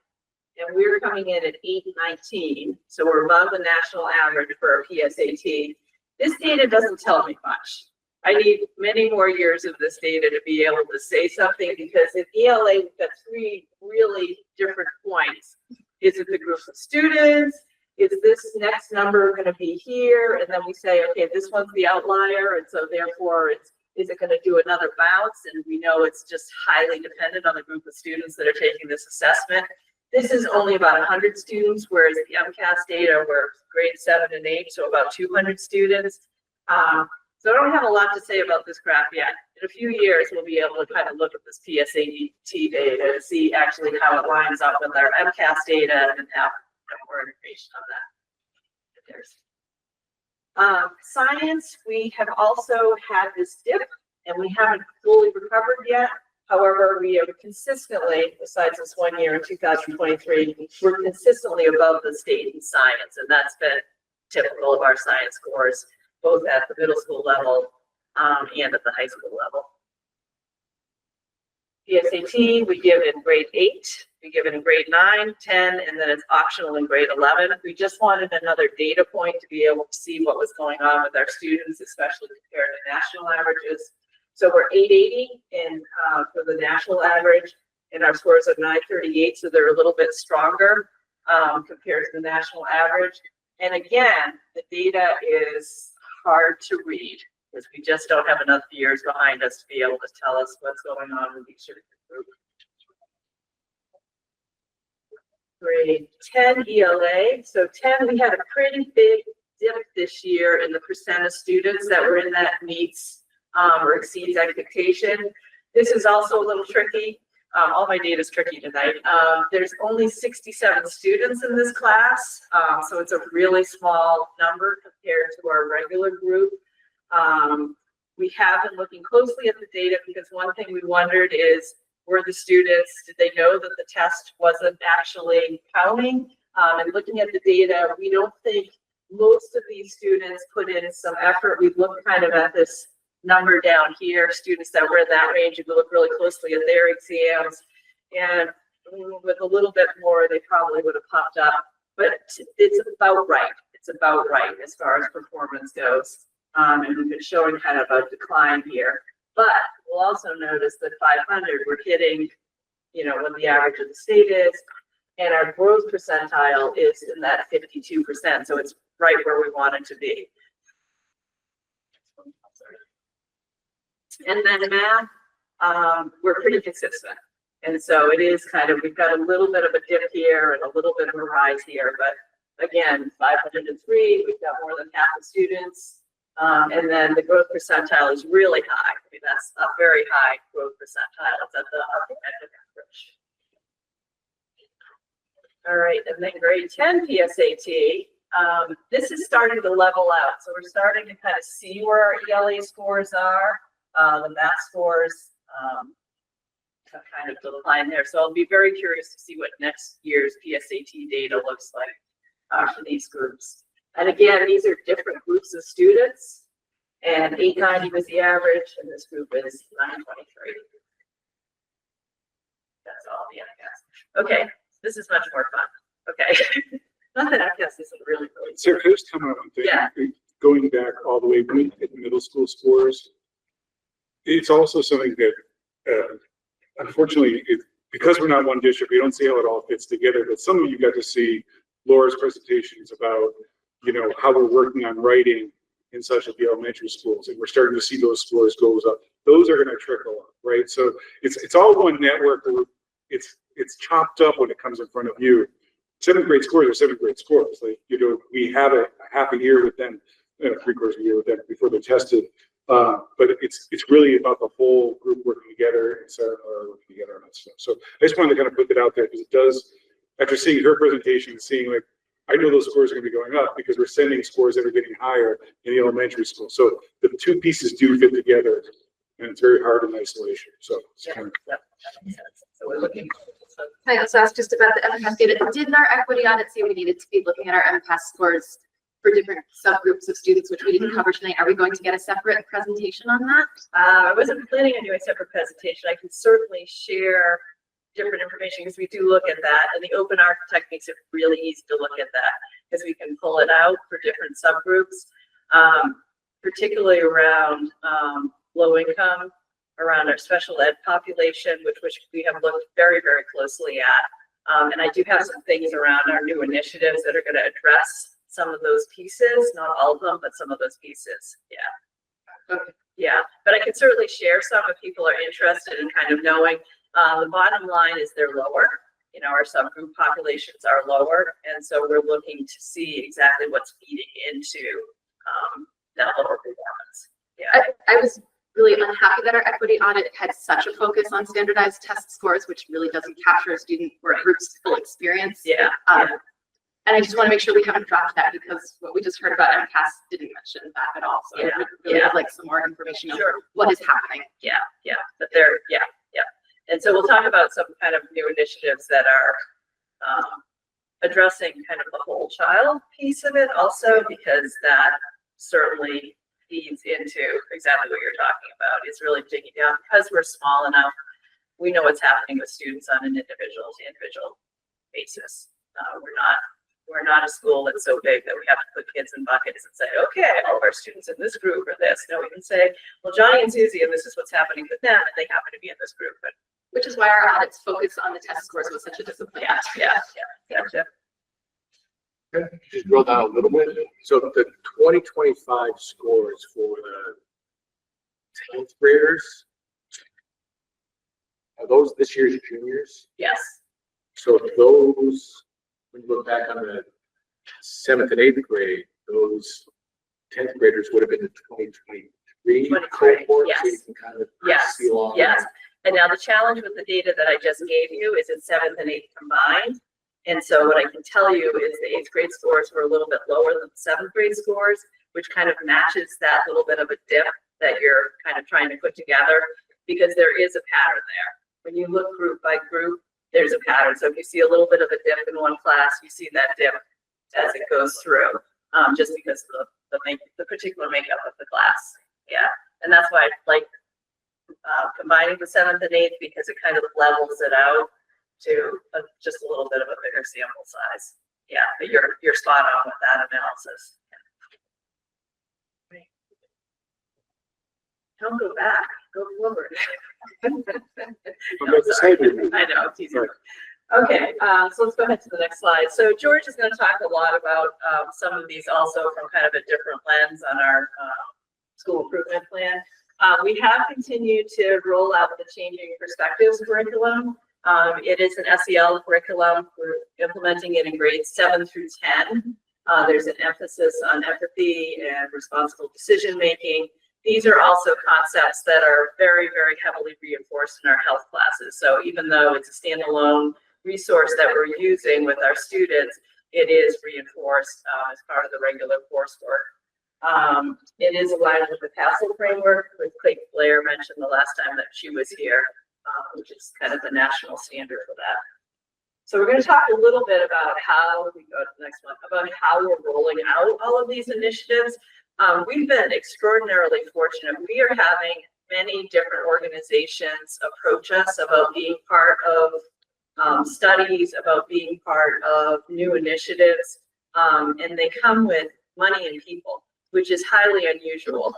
and we're coming in at 819. So we're above the national average for our PSAT. This data doesn't tell me much. I need many more years of this data to be able to say something because in ELA, we've got 3 really different points. Is it the group of students? Is this next number going to be here? And then we say, okay, this one's the outlier. And so therefore, is it going to do another bounce? And we know it's just highly dependent on the group of students that are taking this assessment. This is only about 100 students, whereas the MCAS data were grade 7 and 8, so about 200 students. So I don't have a lot to say about this graph yet. In a few years, we'll be able to kind of look at this PSAT data and see actually how it lines up with our MCAS data and have more information on that. Science, we have also had this dip and we haven't fully recovered yet. However, we are consistently, besides this 1 year in 2023, we're consistently above the state in science, and that's been typical of our science scores, both at the middle school level and at the high school level. PSAT, we give in grade 8, we give it in grade 9, 10, and then it's optional in grade 11. We just wanted another data point to be able to see what was going on with our students, especially compared to national averages. So we're 880 for the national average, and our scores are 938, so they're a little bit stronger compared to the national average. And again, the data is hard to read because we just don't have enough years behind us to be able to tell us what's going on with each group. Grade 10 ELA. So 10, we had a pretty big dip this year in the percent of students that were in that meets or exceeds expectation. This is also a little tricky. All my data is tricky tonight. There's only 67 students in this class, so it's a really small number compared to our regular group. We have been looking closely at the data because one thing we wondered is, were the students, did they know that the test wasn't actually counting? And looking at the data, we don't think most of these students put in some effort. We've looked kind of at this number down here, students that were in that range, if you look really closely at their exams, and with a little bit more, they probably would have popped up, but it's about right. It's about right as far as performance goes. And we've been showing kind of a decline here, but we'll also notice that 500, we're hitting, you know, what the average of the state is, and our growth percentile is in that 52%. So it's right where we want it to be. And then math, we're pretty consistent. And so it is kind of, we've got a little bit of a dip here and a little bit of a rise here, but again, 503, we've got more than half the students. And then the growth percentile is really high. I mean, that's a very high growth percentile. It's at the upper end of average. All right, and then grade 10 PSAT, this is starting to level out. So we're starting to kind of see where our ELA scores are. The math scores kind of decline there. So I'll be very curious to see what next year's PSAT data looks like for these groups. And again, these are different groups of students, and 890 was the average, and this group is 923. That's all the MCAS. Okay, this is much more fun. Okay. Not that MCAS isn't really. Sarah, can I just comment on one thing? Yeah. Going back all the way, when we hit middle school scores, it's also something that, unfortunately, because we're not one district, we don't see how it all fits together. But some of you got to see Laura's presentations about, how we're working on writing in such at the elementary schools, and we're starting to see those scores go up. Those are going to trickle up, right? So it's all one network. Where it's chopped up when it comes in front of you. 7th grade scores are 7th grade scores. Like, we have a half a year with them, 3/4 of a year with them before they're tested. But it's really about the whole group working together and Sarah and Laura working together on that stuff. So I just wanted to kind of put that out there because it does, after seeing her presentation, seeing like, I know those scores are going to be going up because we're sending scores that are getting higher in the elementary school. So the two pieces do fit together, and it's very hard in isolation. So it's kind of, That makes sense. So we're looking. Can I also ask just about the MCAS data? Didn't our equity audit say we needed to be looking at our MCAS scores for different subgroups of students, which we didn't cover tonight? Are we going to get a separate presentation on that? I wasn't planning on doing a separate presentation. I can certainly share different information because we do look at that, and the open architect makes it really easy to look at that because we can pull it out for different subgroups, particularly around low income, around our special ed population, which we have looked very, very closely at. And I do have some things around our new initiatives that are going to address some of those pieces, not all of them, but some of those pieces. Yeah. Okay. Yeah, but I can certainly share some if people are interested in kind of knowing. The bottom line is they're lower. Our subgroup populations are lower, and so we're looking to see exactly what's feeding into that lower performance. Yeah, I was really unhappy that our equity audit had such a focus on standardized test scores, which really doesn't capture a student or a group's full experience. Yeah. And I just want to make sure we haven't dropped that because what we just heard about MCAS didn't mention that at all. So I would really like some more information on what is happening. Yeah, but they're, yeah. And so we'll talk about some kind of new initiatives that are addressing kind of the whole child piece of it also, because that certainly feeds into exactly what you're talking about. It's really digging down because we're small enough. We know what's happening with students on an individual to individual basis. We're not a school that's so big that we have to put kids in buckets and say, okay, all of our students in this group are this. No, we can say, well, Johnny and Susie, and this is what's happening with them, and they happen to be in this group. But which is why our audits focus on the test scores with such a discipline. Yeah. Just drill down a little bit. So the 2025 scores for the 10th graders, are those this year's juniors? Yes. So those, when you look back on the 7th and 8th grade, those 10th graders would have been the 2023 cohort. Yes. So you can kind of see along. Yes. And now the challenge with the data that I just gave you is it's 7th and 8th combined. And so what I can tell you is the 8th grade scores were a little bit lower than the 7th grade scores, which kind of matches that little bit of a dip that you're kind of trying to put together, because there is a pattern there. When you look group by group, there's a pattern. So if you see a little bit of a dip in one class, you see that dip as it goes through, just because of the particular makeup of the class. Yeah, and that's why I like combining the 7th and 8th, because it kind of levels it out to just a little bit of a bigger sample size. Yeah, but you're spot on with that analysis. Right. Don't go back, go forward. I know, it's easier. Okay, so let's go ahead to the next slide. So George is going to talk a lot about some of these also from kind of a different lens on our school improvement plan. We have continued to roll out the Changing Perspectives curriculum. It is an SEL curriculum. We're implementing it in grades 7 through 10. There's an emphasis on empathy and responsible decision making. These are also concepts that are very, very heavily reinforced in our health classes. So even though it's a standalone resource that we're using with our students, it is reinforced as part of the regular coursework. It is aligned with the CASEL framework, which Clay Blair mentioned the last time that she was here. which is kind of the national standard for that. So we're going to talk a little bit about how we go to the next one, about how we're rolling out all of these initiatives. We've been extraordinarily fortunate. We are having many different organizations approach us about being part of studies, about being part of new initiatives, and they come with money and people, which is highly unusual.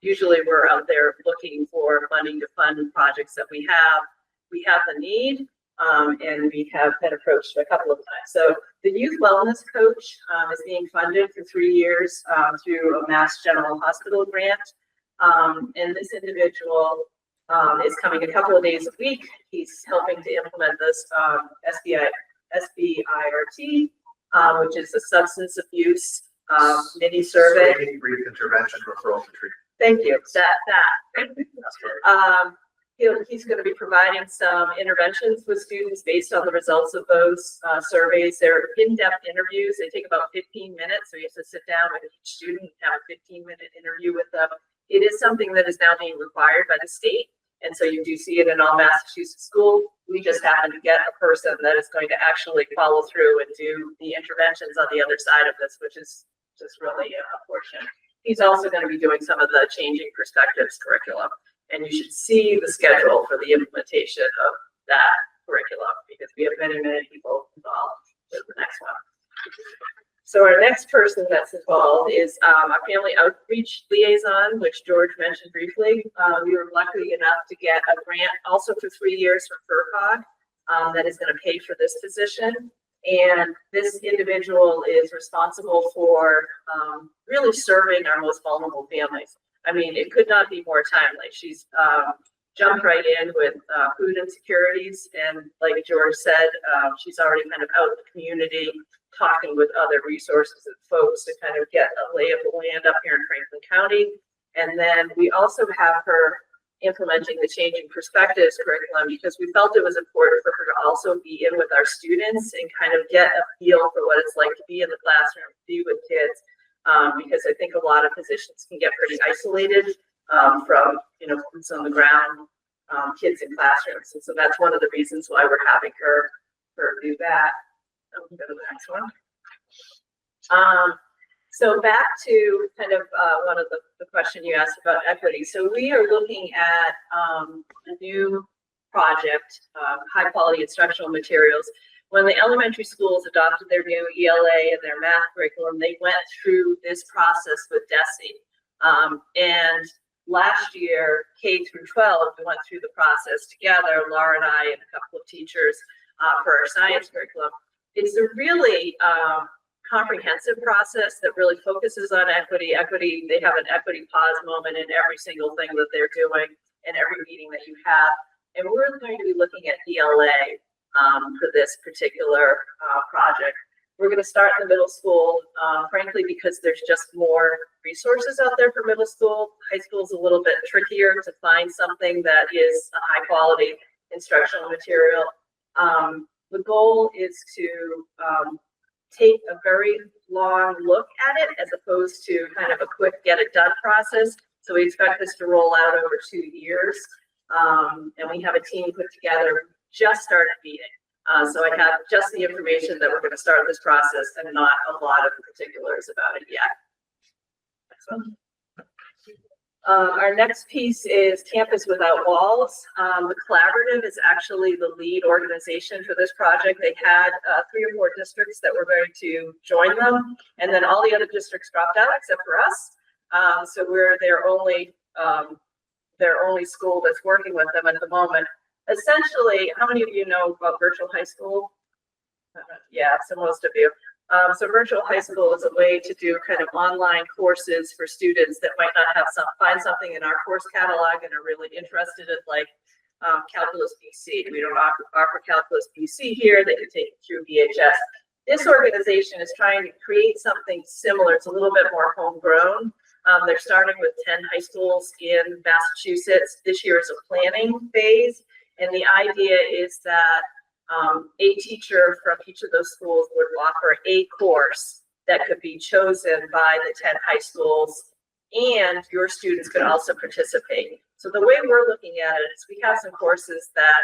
Usually we're out there looking for money to fund projects that we have. We have the need, and we have been approached a couple of times. So the Youth Wellness Coach is being funded for 3 years through a Mass General Hospital grant. And this individual is coming a couple of days a week. He's helping to implement this SBIRT, which is a substance abuse mini survey. Screening, brief intervention, referral to treatment. Thank you. He's going to be providing some interventions with students based on the results of those surveys. They're in-depth interviews. They take about 15 minutes. So you have to sit down with each student and have a 15-minute interview with them. It is something that is now being required by the state. And so you do see it in all Massachusetts schools. We just happen to get a person that is going to actually follow through and do the interventions on the other side of this, which is just really unfortunate. He's also going to be doing some of the Changing Perspectives curriculum. And you should see the schedule for the implementation of that curriculum because we have many, many people involved with the next one. So our next person that's involved is our family outreach liaison, which George mentioned briefly. We were lucky enough to get a grant also for 3 years from FERCOG that is going to pay for this position. And this individual is responsible for really serving our most vulnerable families. I mean, it could not be more timely. She's jumped right in with food insecurities. And like George said, she's already kind of out in the community talking with other resources and folks to kind of get a lay of the land up here in Franklin County. And then we also have her implementing the Changing Perspectives curriculum because we felt it was important for her to also be in with our students and kind of get a feel for what it's like to be in the classroom, be with kids. Because I think a lot of physicians can get pretty isolated from, boots on the ground, kids in classrooms. And so that's one of the reasons why we're having her do that. Go to the next one. So back to kind of one of the question you asked about equity. So we are looking at a new project, high quality instructional materials. When the elementary schools adopted their new ELA and their math curriculum, they went through this process with DESE. And last year, K through 12, we went through the process together, Laura and I and a couple of teachers for our science curriculum. It's a really comprehensive process that really focuses on equity. They have an equity pause moment in every single thing that they're doing in every meeting that you have. And we're going to be looking at ELA for this particular project. We're going to start in the middle school, frankly, because there's just more resources out there for middle school. High school is a little bit trickier to find something that is a high quality instructional material. The goal is to take a very long look at it as opposed to kind of a quick get it done process. So we expect this to roll out over 2 years. And we have a team put together, just started meeting. So I have just the information that we're going to start this process and not a lot of particulars about it yet. Next one. Our next piece is Campus Without Walls. The Collaborative is actually the lead organization for this project. They had 3 or 4 districts that were going to join them, and then all the other districts dropped out except for us. So we're their only school that's working with them at the moment. Essentially, how many of you know about virtual high school? Yeah, so most of you. So virtual high school is a way to do kind of online courses for students that might not have find something in our course catalog and are really interested in, like Calculus BC. We don't offer Calculus BC here. They can take it through VHS. This organization is trying to create something similar. It's a little bit more homegrown. They're starting with 10 high schools in Massachusetts. This year is a planning phase. And the idea is that a teacher from each of those schools would offer a course that could be chosen by the 10 high schools, and your students could also participate. So the way we're looking at it is we have some courses that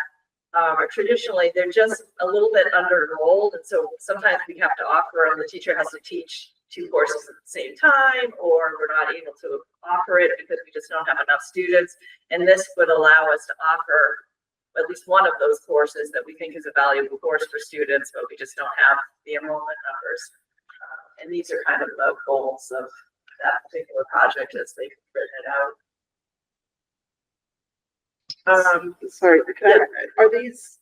are traditionally, they're just a little bit under enrolled. And so sometimes we have to offer, and the teacher has to teach 2 courses at the same time, or we're not able to offer it because we just don't have enough students. And this would allow us to offer at least one of those courses that we think is a valuable course for students, but we just don't have the enrollment numbers. And these are kind of the goals of that particular project as they've written it out. Sorry, are these,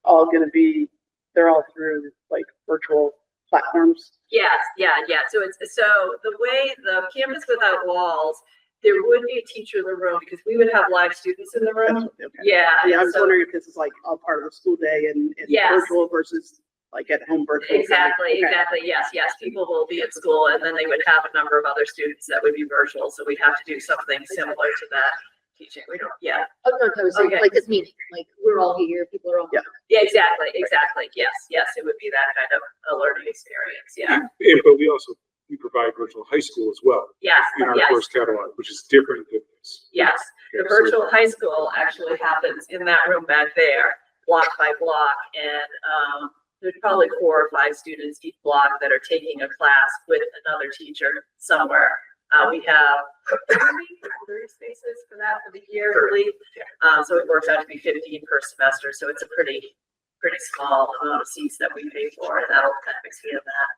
all gonna be, they're all through like virtual platforms? Yes, yeah. So the way the Campus Without Walls, there would be a teacher in the room because we would have live students in the room. Okay. Yeah. Yeah, I was so- wondering if this is like all part of the school day and Yes. virtual versus like at home virtual. Exactly, Okay. yes. People will be at school and then they would have a number of other students that would be virtual. So we'd have to do something similar to that teaching. We don't, yeah. Okay. Like this meeting, like we're all here, people are all. Yeah. Yeah, exactly. Yes, it would be that kind of a learning experience. Yeah. But we provide virtual high school as well Yes, in our yes. course catalog, which is different than this. Yes, the Okay, so- virtual high school actually happens in that room back there, block by block, and there's probably 4 or 5 students each block that are taking a class with another teacher somewhere. We have 30 spaces for that for the year, I believe. So it works out to be 15 per semester, so it's a pretty small amount of seats that we pay for, and that'll kind of expand that.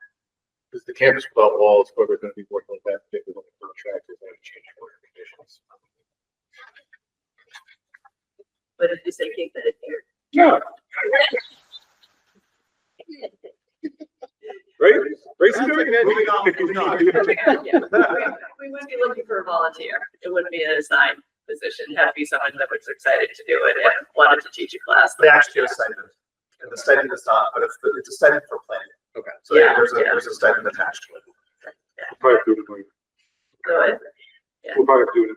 Because the Campus Without Walls, where we're going to be working with that particular contract is going to change work conditions. But did you say keep that in here? Yeah. Right? Right, Cedar? Moving on. Yeah. We would be looking for a volunteer. It wouldn't be an assigned position. It'd have to be someone that was excited to do it and wanted to teach a class. They actually get a stipend, and the stipend is not, but it's a stipend for planning. Okay. So Yeah, there's a stipend attached to it. We'll probably do it in Good. We'll probably do it in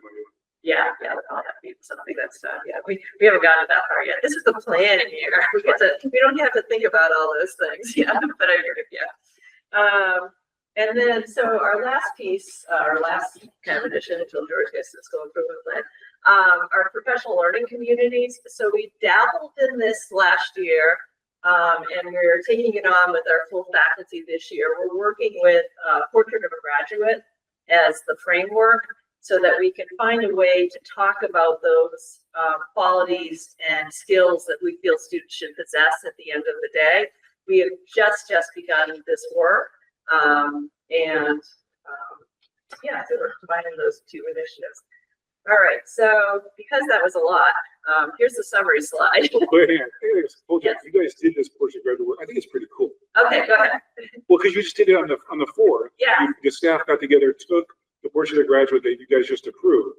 Yeah, that'll have to be something that's done. Yeah, we haven't gotten that far yet. This is the planning here. We don't have to think about all those things. Yeah, but I agree. Yeah. And then, so our last piece, our last kind of addition until George gets to the school improvement plan, are professional learning communities. So we dabbled in this last year, and we're taking it on with our full faculty this year. We're working with Portrait of a Graduate as the framework so that we can find a way to talk about those qualities and skills that we feel students should possess at the end of the day. We have just begun this work. Yeah, so we're combining those 2 initiatives. All right, so because that was a lot, here's the summary slide. But hang on, hold on. You guys did this portion of graduate work. I think it's pretty cool. Okay, go ahead. Well, because you just did it on the 4. Yeah. The staff got together, took the portion of graduate that you guys just approved.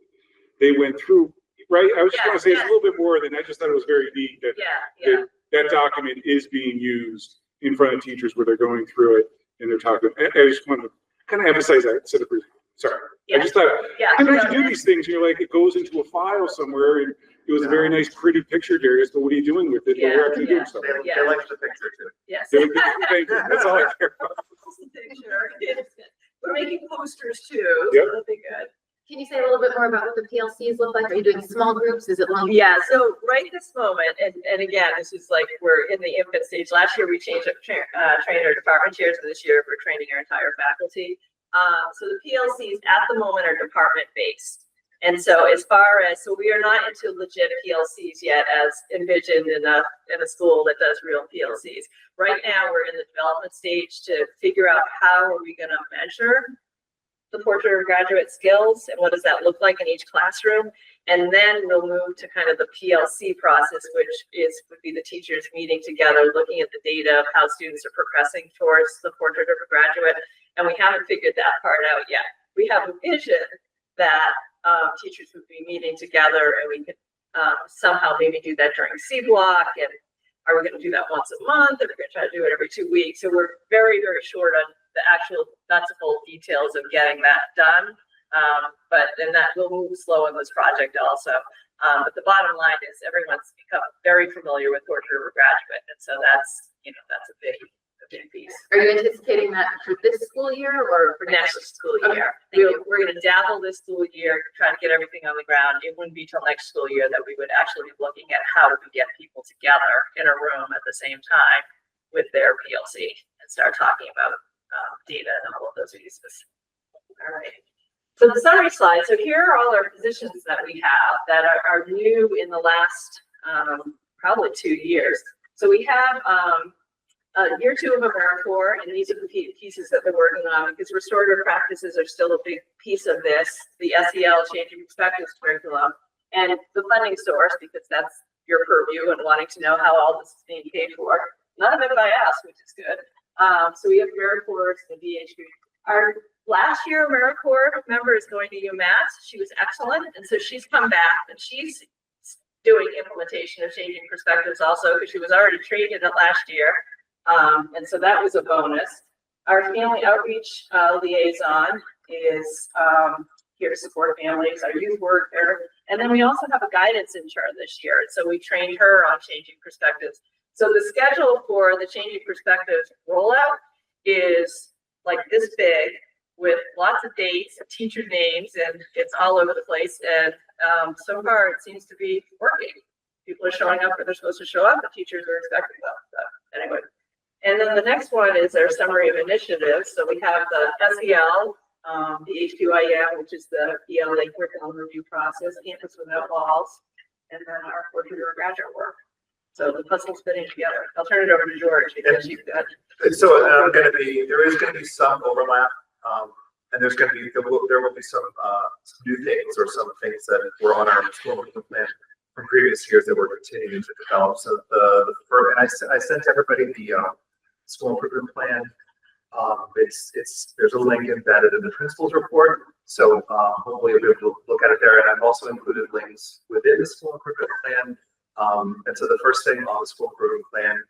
They went through, right? I was just want to say it's a little bit more than, I just thought it was very neat that Yeah. that document is being used in front of teachers where they're going through it and they're talking. I just wanted to kind of emphasize that instead of, sorry. I just thought, Yeah. sometimes you do these things, you're like, it goes into a file somewhere and it was a very nice, pretty picture, Darius, but what are you doing with it? But we're actually doing something. They like the picture too. Yes. Thank you. That's all I care about. We're making posters too, Yep. so that'll be good. Can you say a little bit more about what the PLCs look like? Are you doing small groups? Is it long? Yeah, so right this moment, and again, this is like, we're in the infant stage. Last year, we changed up trainer department chairs, and this year, we're training our entire faculty. So the PLCs at the moment are department based. And so so we are not into legit PLCs yet as envisioned in a school that does real PLCs. Right now, we're in the development stage to figure out how are we gonna measure the Portrait of Graduate skills and what does that look like in each classroom. And then we'll move to kind of the PLC process, which would be the teachers meeting together, looking at the data of how students are progressing towards the Portrait of a Graduate. And we haven't figured that part out yet. We have a vision that teachers would be meeting together and we could somehow maybe do that during C block. And are we going to do that once a month? Or are we going to try to do it every 2 weeks? So we're very, very short on the actual nuts and bolts details of getting that done. But then that will move slow in this project also. But the bottom line is everyone's become very familiar with Portrait of a Graduate. And so that's a a big piece. Are you anticipating that for this school year or for Next school Okay, year. thank you. We're gonna dabble this school year, try to get everything on the ground. It wouldn't be till next school year that we would actually be looking at how do we get people together in a room at the same time with their PLC and start talking about data and all of those pieces. All right. So the summary slide. So here are all our positions that we have that are new in the last probably 2 years. So we have year 2 of AmeriCorps, and these are the pieces that they're working on because restorative practices are still a big piece of this. The SEL, Changing Perspectives curriculum, and the funding source because that's your purview and wanting to know how all this is being paid for. None of it by us, which is good. So we have AmeriCorps and VHB. Our last year AmeriCorps member is going to UMass. She was excellent, and so she's come back and she's doing implementation of Changing Perspectives also because she was already trained in it last year. And so that was a bonus. Our family outreach liaison is here to support families, our youth worker. And then we also have a guidance intern this year. So we trained her on Changing Perspectives. So the schedule for the Changing Perspectives rollout is like this big with lots of dates, teacher names, and it's all over the place. And so far it seems to be working. People are showing up where they're supposed to show up. The teachers are expecting them. So anyway. And then the next one is our summary of initiatives. So we have the SEL, the H2IM, which is the ELA curriculum review process, Campus Without Walls, and then our fourth-year graduate work. So the puzzle's fitting together. I'll turn it over to George because you've got. So there is gonna be some overlap, and there will be some new things or some things that were on our school improvement plan from previous years that we're continuing to develop. So the first, and I sent everybody the school improvement plan. There's a link embedded in the principal's report. So hopefully you'll be able to look at it there. And I've also included links within the school improvement plan. And so the first thing on the school improvement plan,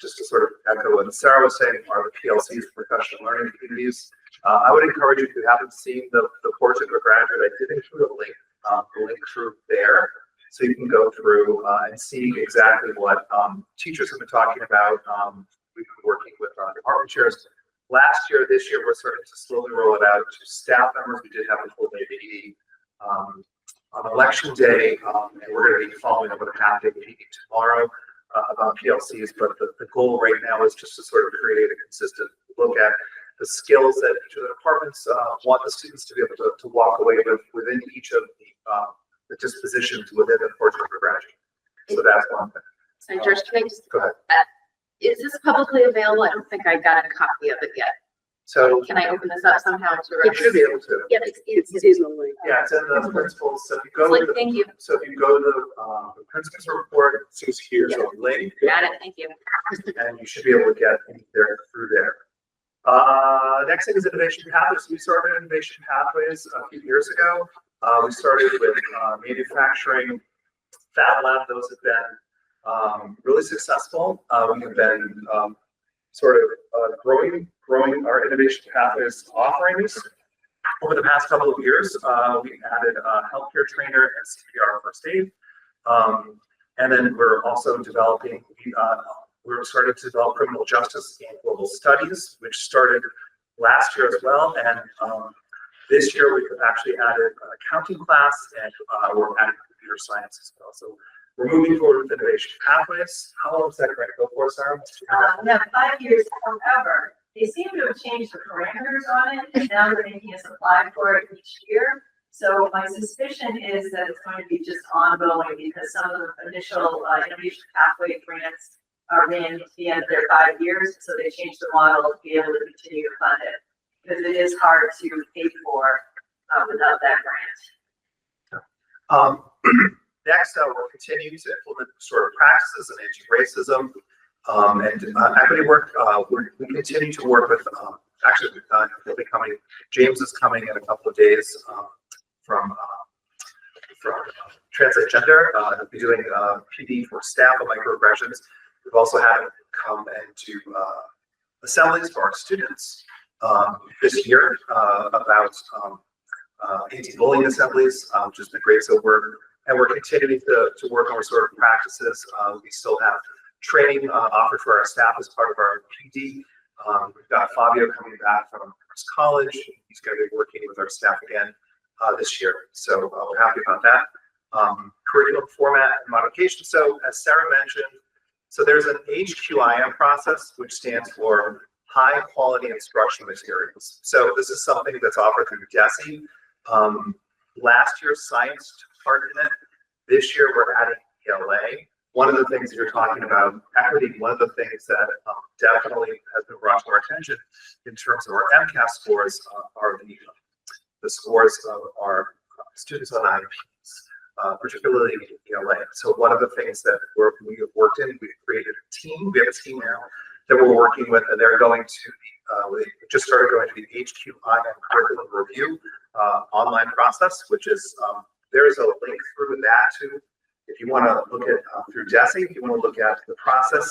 just to sort of echo what Sarah was saying, are the PLCs, professional learning communities. I would encourage you, if you haven't seen the portrait of a graduate, I did include a link through there. So you can go through and see exactly what teachers have been talking about. We've been working with our department chairs. Last year, this year, we're starting to slowly roll it out to staff members. We did have a full day meeting on election day, and we're going to be following up with a half-day meeting tomorrow about PLCs. But the goal right now is just to sort of create a consistent look at the skills that each of the departments want the students to be able to walk away with within each of the dispositions within the portrait for graduate. So that's one thing. So George, can I just, Go ahead. is this publicly available? I don't think I got a copy of it yet. So Can I open this up somehow to? you should be able to. Yeah, It's seasonally. Yeah, it's in the principals. So if you go Like, to the, thank you. so if you go to the principal's report, it says here's a link, Got it, thank you. and you should be able to get in there through there. Next thing is innovation pathways. We started innovation pathways a few years ago. We started with manufacturing, Fab Lab. Those have been really successful. We have been sort of growing our innovation pathways offerings. Over the past couple of years, we added a healthcare trainer and CPR first aid. And then we're also developing, we're starting to develop criminal justice and global studies, which started last year as well. And this year we've actually added an accounting class, and we're adding computer science as well. So we're moving forward with innovation pathways. How long is that going to go for, Sarah? Yeah, 5 years. However, they seem to have changed the parameters on it, and now they're making us apply for it each year. So my suspicion is that it's going to be just ongoing because some of the initial innovation pathway grants are in the end of their 5 years, so they changed the model to be able to continue to fund it because it is hard to pay for without that grant. Next, we're continuing to implement sort of practices and anti-racism and equity work. We continue to work with, actually, they'll be coming, James is coming in a couple of days from Translate Gender. He'll be doing PD for staff of microaggressions. We've also had him come into assemblies for our students this year about anti-bullying assemblies, which has been great. So we're continuing to work on sort of practices. We still have training offered for our staff as part of our PD. We've got Fabio coming back from college. He's going to be working with our staff again this year. So we're happy about that. Curriculum format and modification. So as Sarah mentioned, so there's an HQIM process, which stands for High Quality Instructional Materials. So this is something that's offered through DESE. Last year, science took part in it. This year, we're adding ELA. One of the things that you're talking about, equity, one of the things that definitely has been brought to our attention in terms of our MCAS scores are the scores of our students on IEPs, particularly ELA. So one of the things that we have worked in, we've created a team. We have a team now that we're working with, and they're going to be, we just started going to the HQIM curriculum review online process, which is, there's a link through that too. If you want to look at through DESE, if you want to look at the process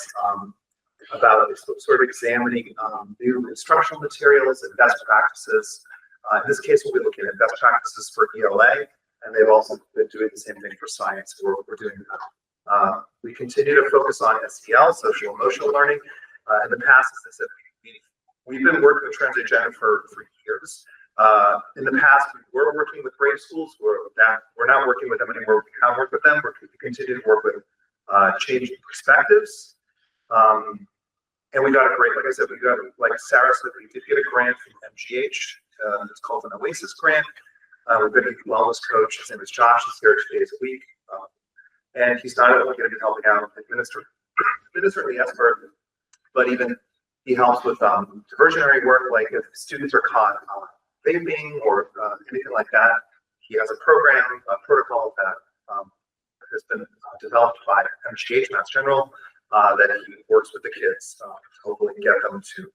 about sort of examining new instructional materials and best practices. In this case, we'll be looking at best practices for ELA, and they've also been doing the same thing for science. We're doing that. We continue to focus on SEL, social emotional learning. In the past, as I said, we've been working with Transit Gen for years. In the past, we were working with Brave Schools. We're not working with them anymore. We have worked with them. We're continuing to work with Changing Perspectives. And we got a great, like I said, we got, like Sarah said, we did get a grant from MGH. It's called an Oasis grant. We've got a wellness coach. His name is Josh. He's here 2 days a week. And he's not only going to be helping out administer the expert, but even he helps with diversionary work, like if students are caught vaping or anything like that. He has a program, a protocol that has been developed by MGH, Mass General, that he works with the kids to hopefully get them to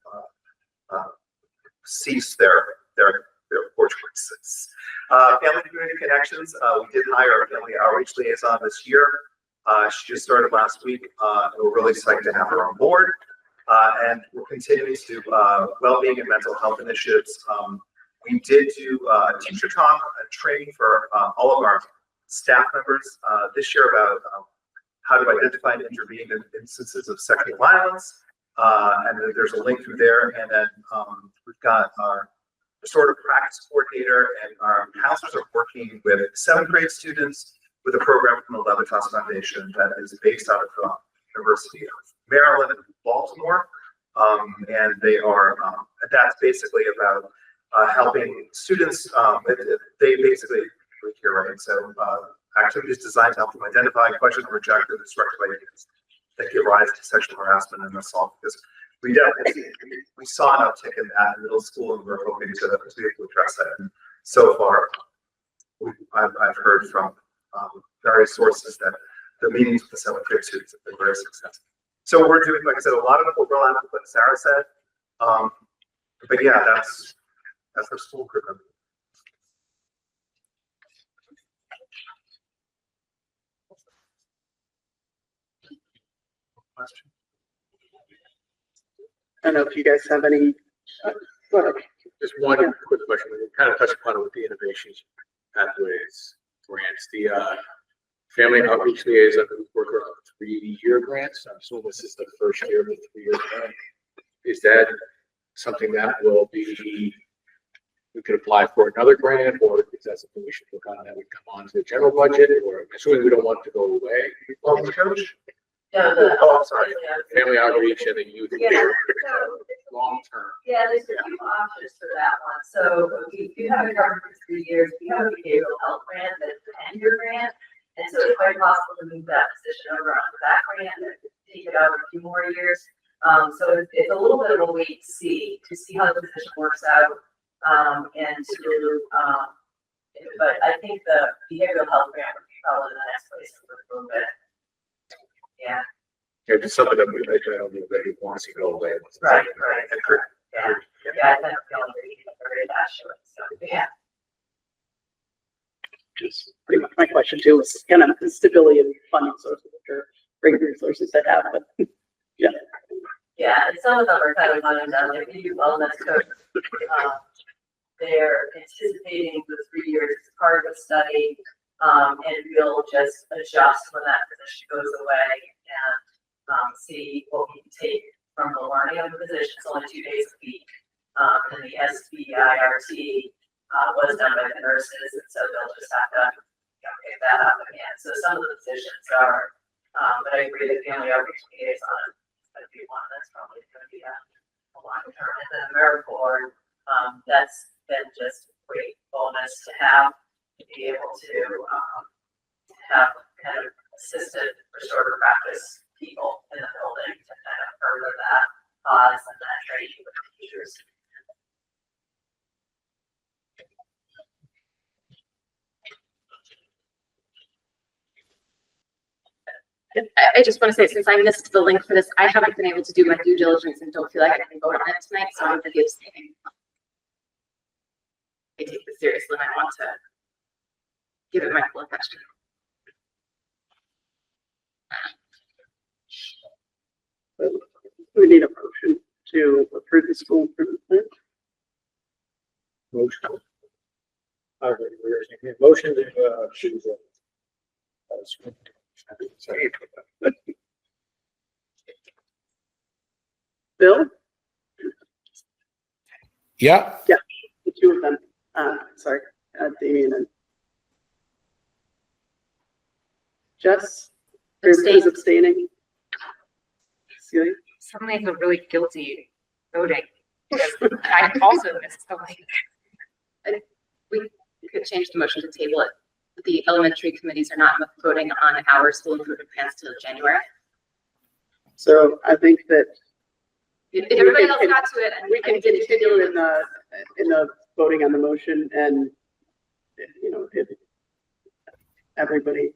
cease their poor choices. Family community connections. We did hire a family outreach liaison this year. She just started last week, and we're really excited to have her on board. And we're continuing to well-being and mental health initiatives. We did do teacher talk training for all of our staff members this year about how to identify and intervene in instances of sexual violence. And then there's a link through there. And then we've got our restorative practice coordinator and our counselors are working with 7th grade students with a program from the Levitas Foundation that is based out of the University of Maryland and Baltimore. And they are, that's basically about helping students, they basically here, right? So activities designed to help them identify, question, or reject, or disrupt behaviors that give rise to sexual harassment and assault. Because we definitely we saw an uptick in that in middle school, and we're hoping to address that. And so far, I've heard from various sources that the meetings with the 7th grade students have been very successful. So we're doing, like I said, a lot of it will overlap with what Sarah said. But yeah, that's our school curriculum. Question? I don't know if you guys have any. Go ahead. Just one quick question. We kind of touched upon it with the innovations pathways grants. The family outreach liaison work on 3-year grants. I'm assuming this is the first year of the 3-year grant. Is that something that will be, we could apply for another grant, or is that something we should look on that would come onto the general budget, or assuming we don't want it to go away? Coach? Yeah, Oh, I'm sorry. Family outreach and the youth care, long term. Yeah, there's a few options for that one. So if you have a government for 3 years, you have a behavioral health grant that's a 10-year grant. And so it's quite possible to move that position over onto that grant and take it out a few more years. So it's a little bit of a wait to see how the position works out. But I think the behavioral health grant would be probably the next place to move it. Yeah. Yeah, just something that we, I don't know that he wants to go away. Right. Yeah. Yeah, I kind of feel very attached to it. So, yeah. Just pretty much my question too is kind of the stability of funding sources, which are great resources to have, but yeah. Yeah, and some of them are kind of running down, like the wellness coach. They're anticipating the 3 years as part of a study, and we'll just adjust when that position goes away. see what we can take from the learning of the positions, only 2 days a week. And the SBIRT was done by the nurses, and so they'll just have to pick that up again. So some of the positions are, but I agree that family outreach liaison is going to be one that's probably going to be a long term. And then AmeriCorps, that's been just a great bonus to have, to be able to have kind of assisted restorative practice people in the building to kind of further that cause and that training with the teachers. I just want to say, since I missed the link for this, I haven't been able to do my due diligence and don't feel like I can vote on it tonight, so I'm going to be abstaining. I take this seriously and I want to give it my full attention. We need a motion to approve the school improvement plan. Motion. Motion to choose. Bill? Yeah. The two of them. Sorry, Damien and Jess? Is abstaining. Celia? Suddenly I feel really guilty voting. Because I also missed the link. We could change the motion to table it. The elementary committees are not voting on our school improvement plans till January. So I think that If everybody else got to it, and we can continue in the voting on the motion and, if everybody,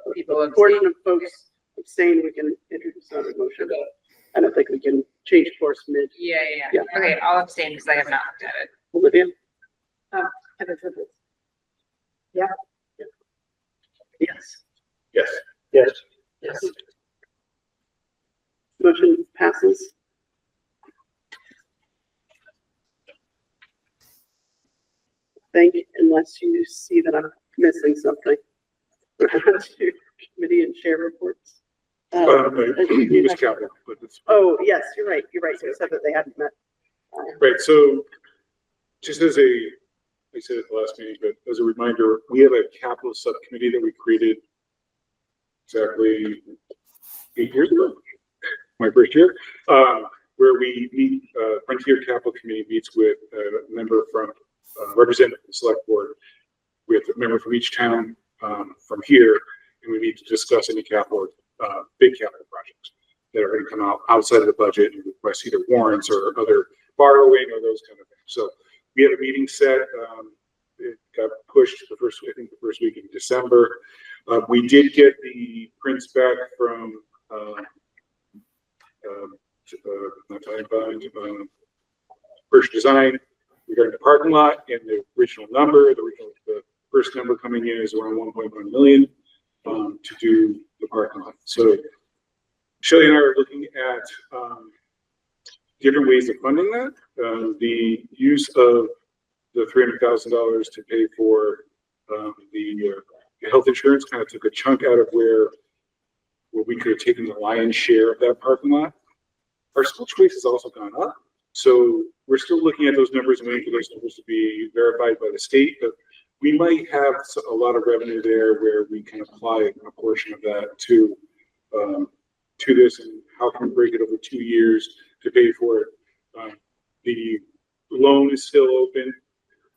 a portion of folks abstain, we can introduce another motion. I don't think we can change course mid. Yeah. Yeah. Okay, I'll abstain because I have not looked at it. Olivia? Yeah. Yes. Yes. Yes. Yes. Motion passes. Unless you see that I'm missing something. Committee and chair reports. It was capital, but it's. Oh, yes, you're right. So you said that they hadn't met. Right, so just as I said at the last meeting, but as a reminder, we have a capital subcommittee that we created exactly 8 years ago, my first year, where we meet, Frontier Capital Committee meets with a member from, representative of the select board, with a member from each town from here, and we need to discuss any capital, big capital projects that are going to come out outside of the budget and request either warrants or other borrowing or those kind of things. So we have a meeting set. It got pushed the first week in December. We did get the prints back from First Design regarding the parking lot and the original number. The first number coming in is around 1.1 million to do the parking lot. So Shelley and I are looking at different ways of funding that. The use of the $300,000 to pay for the health insurance kind of took a chunk out of where we could have taken the lion's share of that parking lot. Our school choice has also gone up. So we're still looking at those numbers and waiting for those numbers to be verified by the state, but we might have a lot of revenue there where we can apply a portion of that to this, and how can we break it over 2 years to pay for it. The loan is still open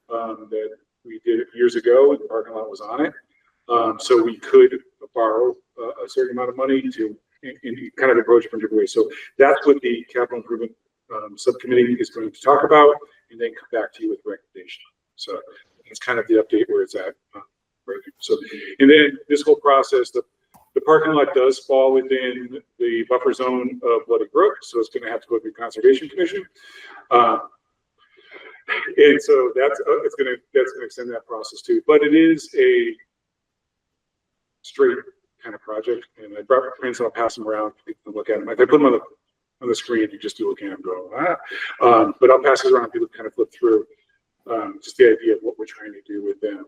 that we did it years ago, and the parking lot was on it. So we could borrow a certain amount of money to kind of approach it from different ways. So that's what the capital improvement subcommittee is going to talk about, and then come back to you with recommendation. So it's kind of the update where it's at right now. So, and then this whole process, the parking lot does fall within the buffer zone of Bloody Brook, so it's going to have to go through Conservation Commission. And so that's going to extend that process too. But it is a straight kind of project, and I brought prints and I'll pass them around. People can look at them. If I put them on the screen, you just do look at them, go, but I'll pass it around. People kind of flip through just the idea of what we're trying to do with them.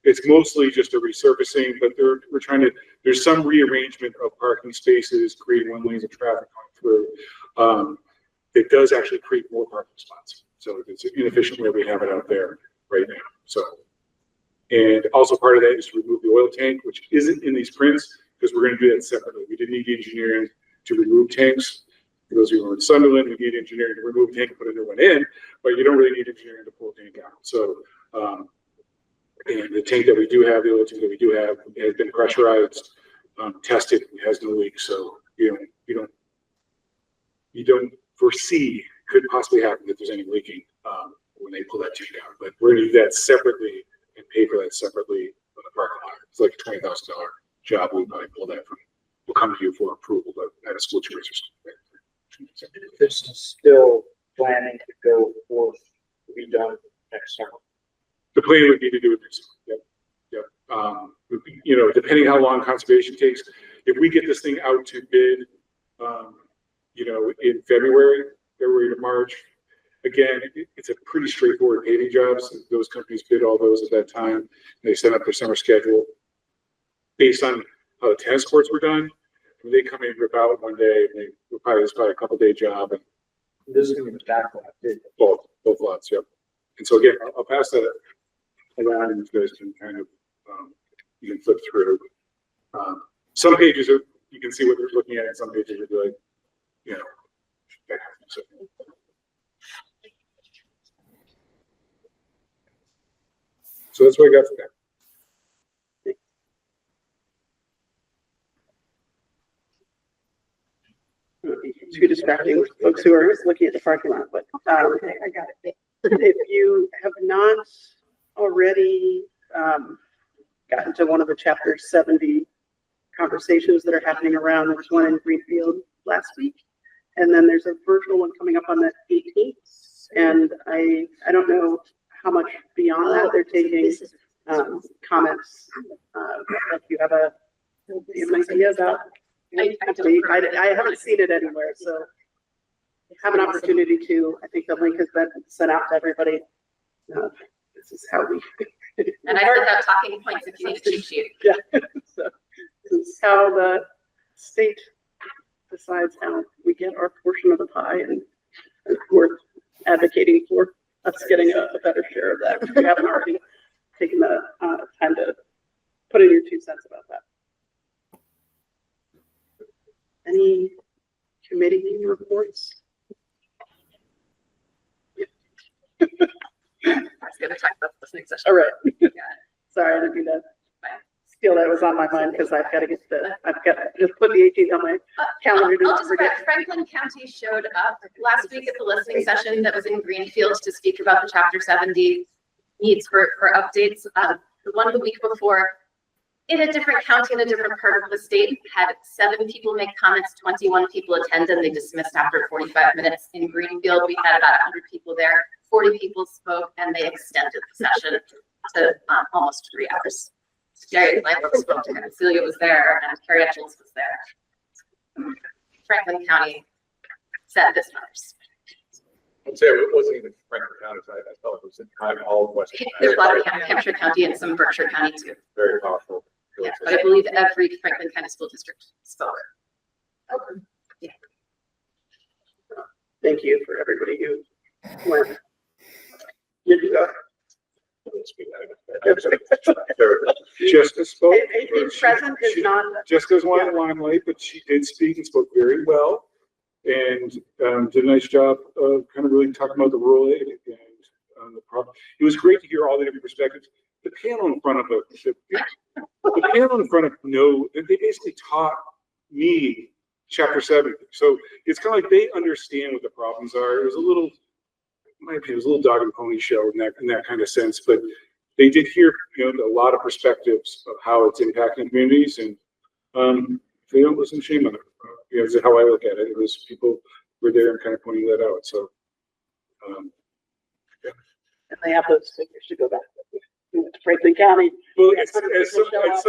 It's mostly just a resurfacing, but we're trying to there's some rearrangement of parking spaces, creating one lanes of traffic going through. It does actually create more parking spots. So it's an inefficient way we have it out there right now. So, and also part of that is to remove the oil tank, which isn't in these prints, because we're going to do that separately. We didn't need engineering to remove tanks. For those of you who are in Sunderland, we need engineering to remove tank and put a new one in, but you don't really need engineering to pull a tank out. So, and the tank that we do have, the oil tank that we do have, has been pressurized, tested, it has no leak. So you don't foresee could possibly happen if there's any leaking when they pull that tank out. But we're going to do that separately and pay for that separately on the parking lot. It's like a $20,000 job. We probably pull that from. We'll come to you for approval, but at a school choice or something. This is still planning to go forth to be done next summer. The plan would be to do it next summer. Yep. Depending how long conservation takes, if we get this thing out to bid, in February to March, again, it's a pretty straightforward paving job. So those companies bid all those at that time. They set up their summer schedule based on how the tennis courts were done. When they come in, rip out one day, and it's probably a couple-day job. And This is going to be back on it. both lots, yep. And so again, I'll pass that around, and you guys can kind of you can flip through. Some pages are you can see what you're looking at, and some pages are like, so. So that's what I got for that. Too distracting for folks who are looking at the parking lot, but I got it. If you have not already gotten to one of the chapter 70 conversations that are happening around, there was one in Greenfield last week, and then there's a virtual one coming up on the 18th. And I don't know how much beyond that they're taking comments. If you have an idea about. I haven't seen it anywhere, so have an opportunity to. I think the link has been sent out to everybody. This is how we. And I heard that talking points if you need to cheat sheet. Yeah. So this is how the state decides how we get our portion of the pie, and we're advocating for us getting a better share of that. If you haven't already taken the time to put in your 2 cents about that. Any committee reports? I was gonna talk about this next session. All right. Sorry, I didn't mean to steal that. Was on my mind because I've got to just put the 18th on my calendar. I'll just forget. Franklin County showed up last week at the listening session that was in Greenfield to speak about the chapter 70 needs for updates. The one the week before, in a different county in a different part of the state, had 7 people make comments, 21 people attend, and they dismissed after 45 minutes. In Greenfield, we had about 100 people there, 40 people spoke, and they extended the session to almost 3 hours. Jerry Langford spoke to him, Celia was there, and Carrie Etchells was there. Franklin County said this matters. I'd say it wasn't even Franklin County, I felt it was in all of Western. There's a lot of Hampshire County and some Berkshire County too. Very powerful. Yeah, but I believe every Franklin County school district spoke. Okay. Yeah. Thank you for everybody who went. Jessica spoke. Being present is not. Jessica's one in the limelight, but she did speak and spoke very well, and did a nice job of kind of really talking about the rural aid and the problem. It was great to hear all the different perspectives. The panel in front of the panel in front of they basically taught me chapter 70. So it's kind of like they understand what the problems are. It was a little, in my opinion, it was a little dog and pony show in that kind of sense, but they did hear, a lot of perspectives of how it's impacting communities, and if they don't listen, shame on them. This is how I look at it. It was people were there and kind of pointing that out. So, And they have those figures to go back to Franklin County. well, as some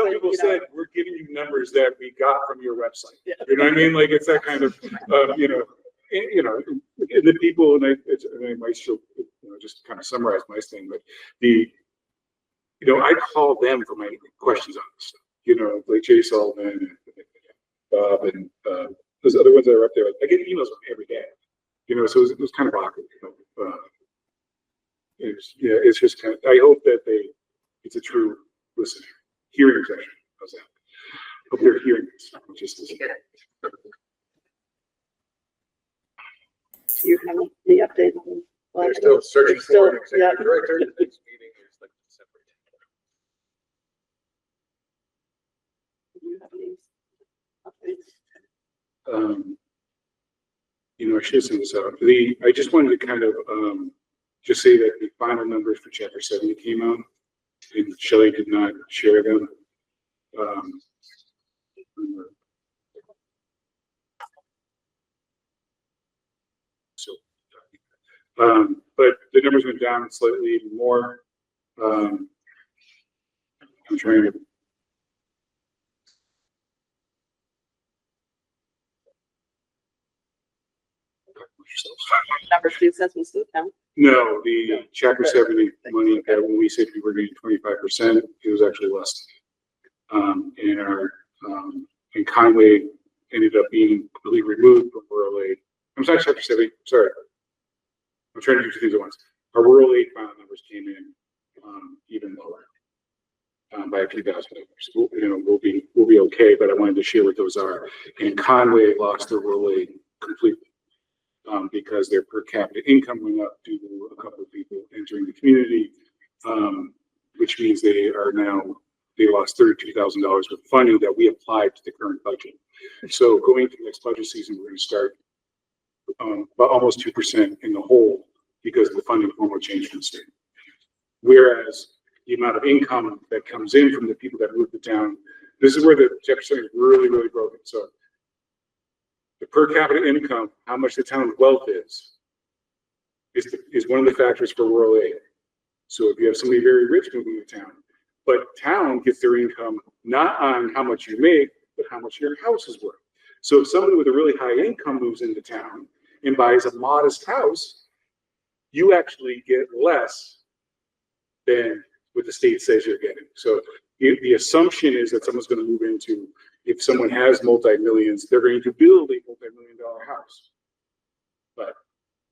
people said, we're giving you numbers that we got from your website. Yeah. You know what I mean? Like it's that kind of, and the people, and I might still, just kind of summarize my thing, but I call them for my questions on this stuff. you know, like Jay Sullivan, and Bob, and those other ones that are up there. I get emails every day, you know, so it was kind of awkward. You know? It's just kind of, I hope that it's a true listening, hearing session. How's that? Hope they're hearing this. Just Do you have any update? We're still searching for an executive director. The next meeting is like December. Do you have any updates? You know, I should send this out. I just wanted to kind of just say that the final numbers for Chapter 70 came out, and Shelley did not share them. But the numbers went down slightly even more. I'm trying to. Numbers, the assessments to the town. No, the Chapter 70 money that when we said we were getting 25%, it was actually less. And our and Conway ended up being completely removed from rural aid. I'm sorry, Chapter 70. Sorry, I'm trying to do two things at once. Our rural aid final numbers came in even lower by a few $1,000. You know, we'll be okay. But I wanted to share what those are. And Conway lost their rural aid completely. Because their per capita income went up due to a couple of people entering the community, which means they lost $32,000 worth of funding that we applied to the current budget. So going to the next budget season, we're going to start about almost 2% in the hole because of the funding formula change from the state. Whereas the amount of income that comes in from the people that move to town, this is where the Jefferson is really, really broken. So the per capita income, how much the town's wealth is one of the factors for rural aid. So if you have somebody very rich moving to town, but town gets their income not on how much you make, but how much your house is worth. So if somebody with a really high income moves into town and buys a modest house, you actually get less than what the state says you're getting. So the assumption is that someone's going to move into, if someone has multi-millions, they're going to build a multi-million-dollar house. But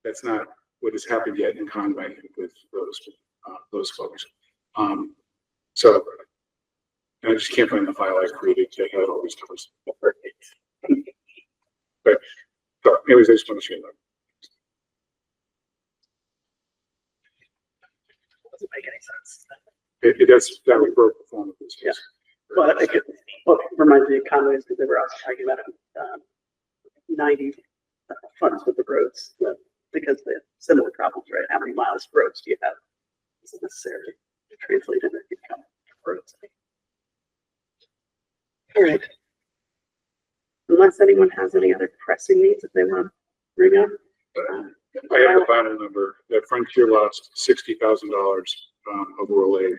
that's not what has happened yet in Conway with those folks. So I just can't find the file I created to have all these numbers. But so anyways, I just want to share that. Doesn't make any sense. That would broke the form of this. Yeah. Well, it reminds me of Conway's because they were also talking about 90 funds with the roads because they have similar problems, right? How many miles of roads do you have? Isn't necessarily translated into income roads. All right. Unless anyone has any other pressing needs that they want to bring up. I have the final number that Frontier lost $60,000 of rural aid,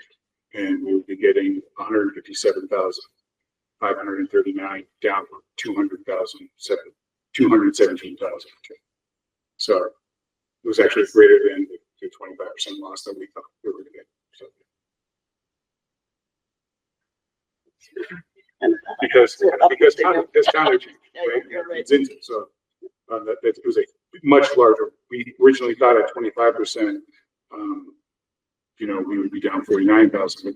and we will be getting 157,539 down from 217,000. So it was actually greater than the 25% loss that we thought we were going to get. So. Because this kind of change, right? It's into, so that it was a much larger. We originally thought at 25%, you know, we would be down 49,000.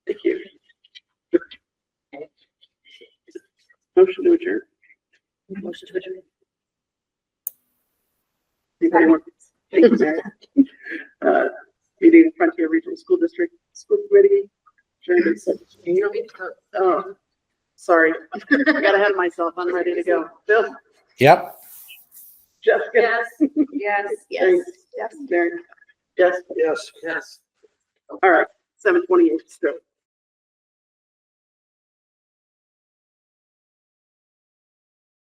Thank you. Motion to adjourn. Motion to adjourn. Anybody want? Thank you, Mary. Meeting of Frontier Regional School District School Committee. Oh, sorry. I got ahead of myself. I'm ready to go. Bill? Yep. Jessica? Yes. Yes. Yes. Yes. Mary? Yes. Yes, yes. All right. 7:28 still.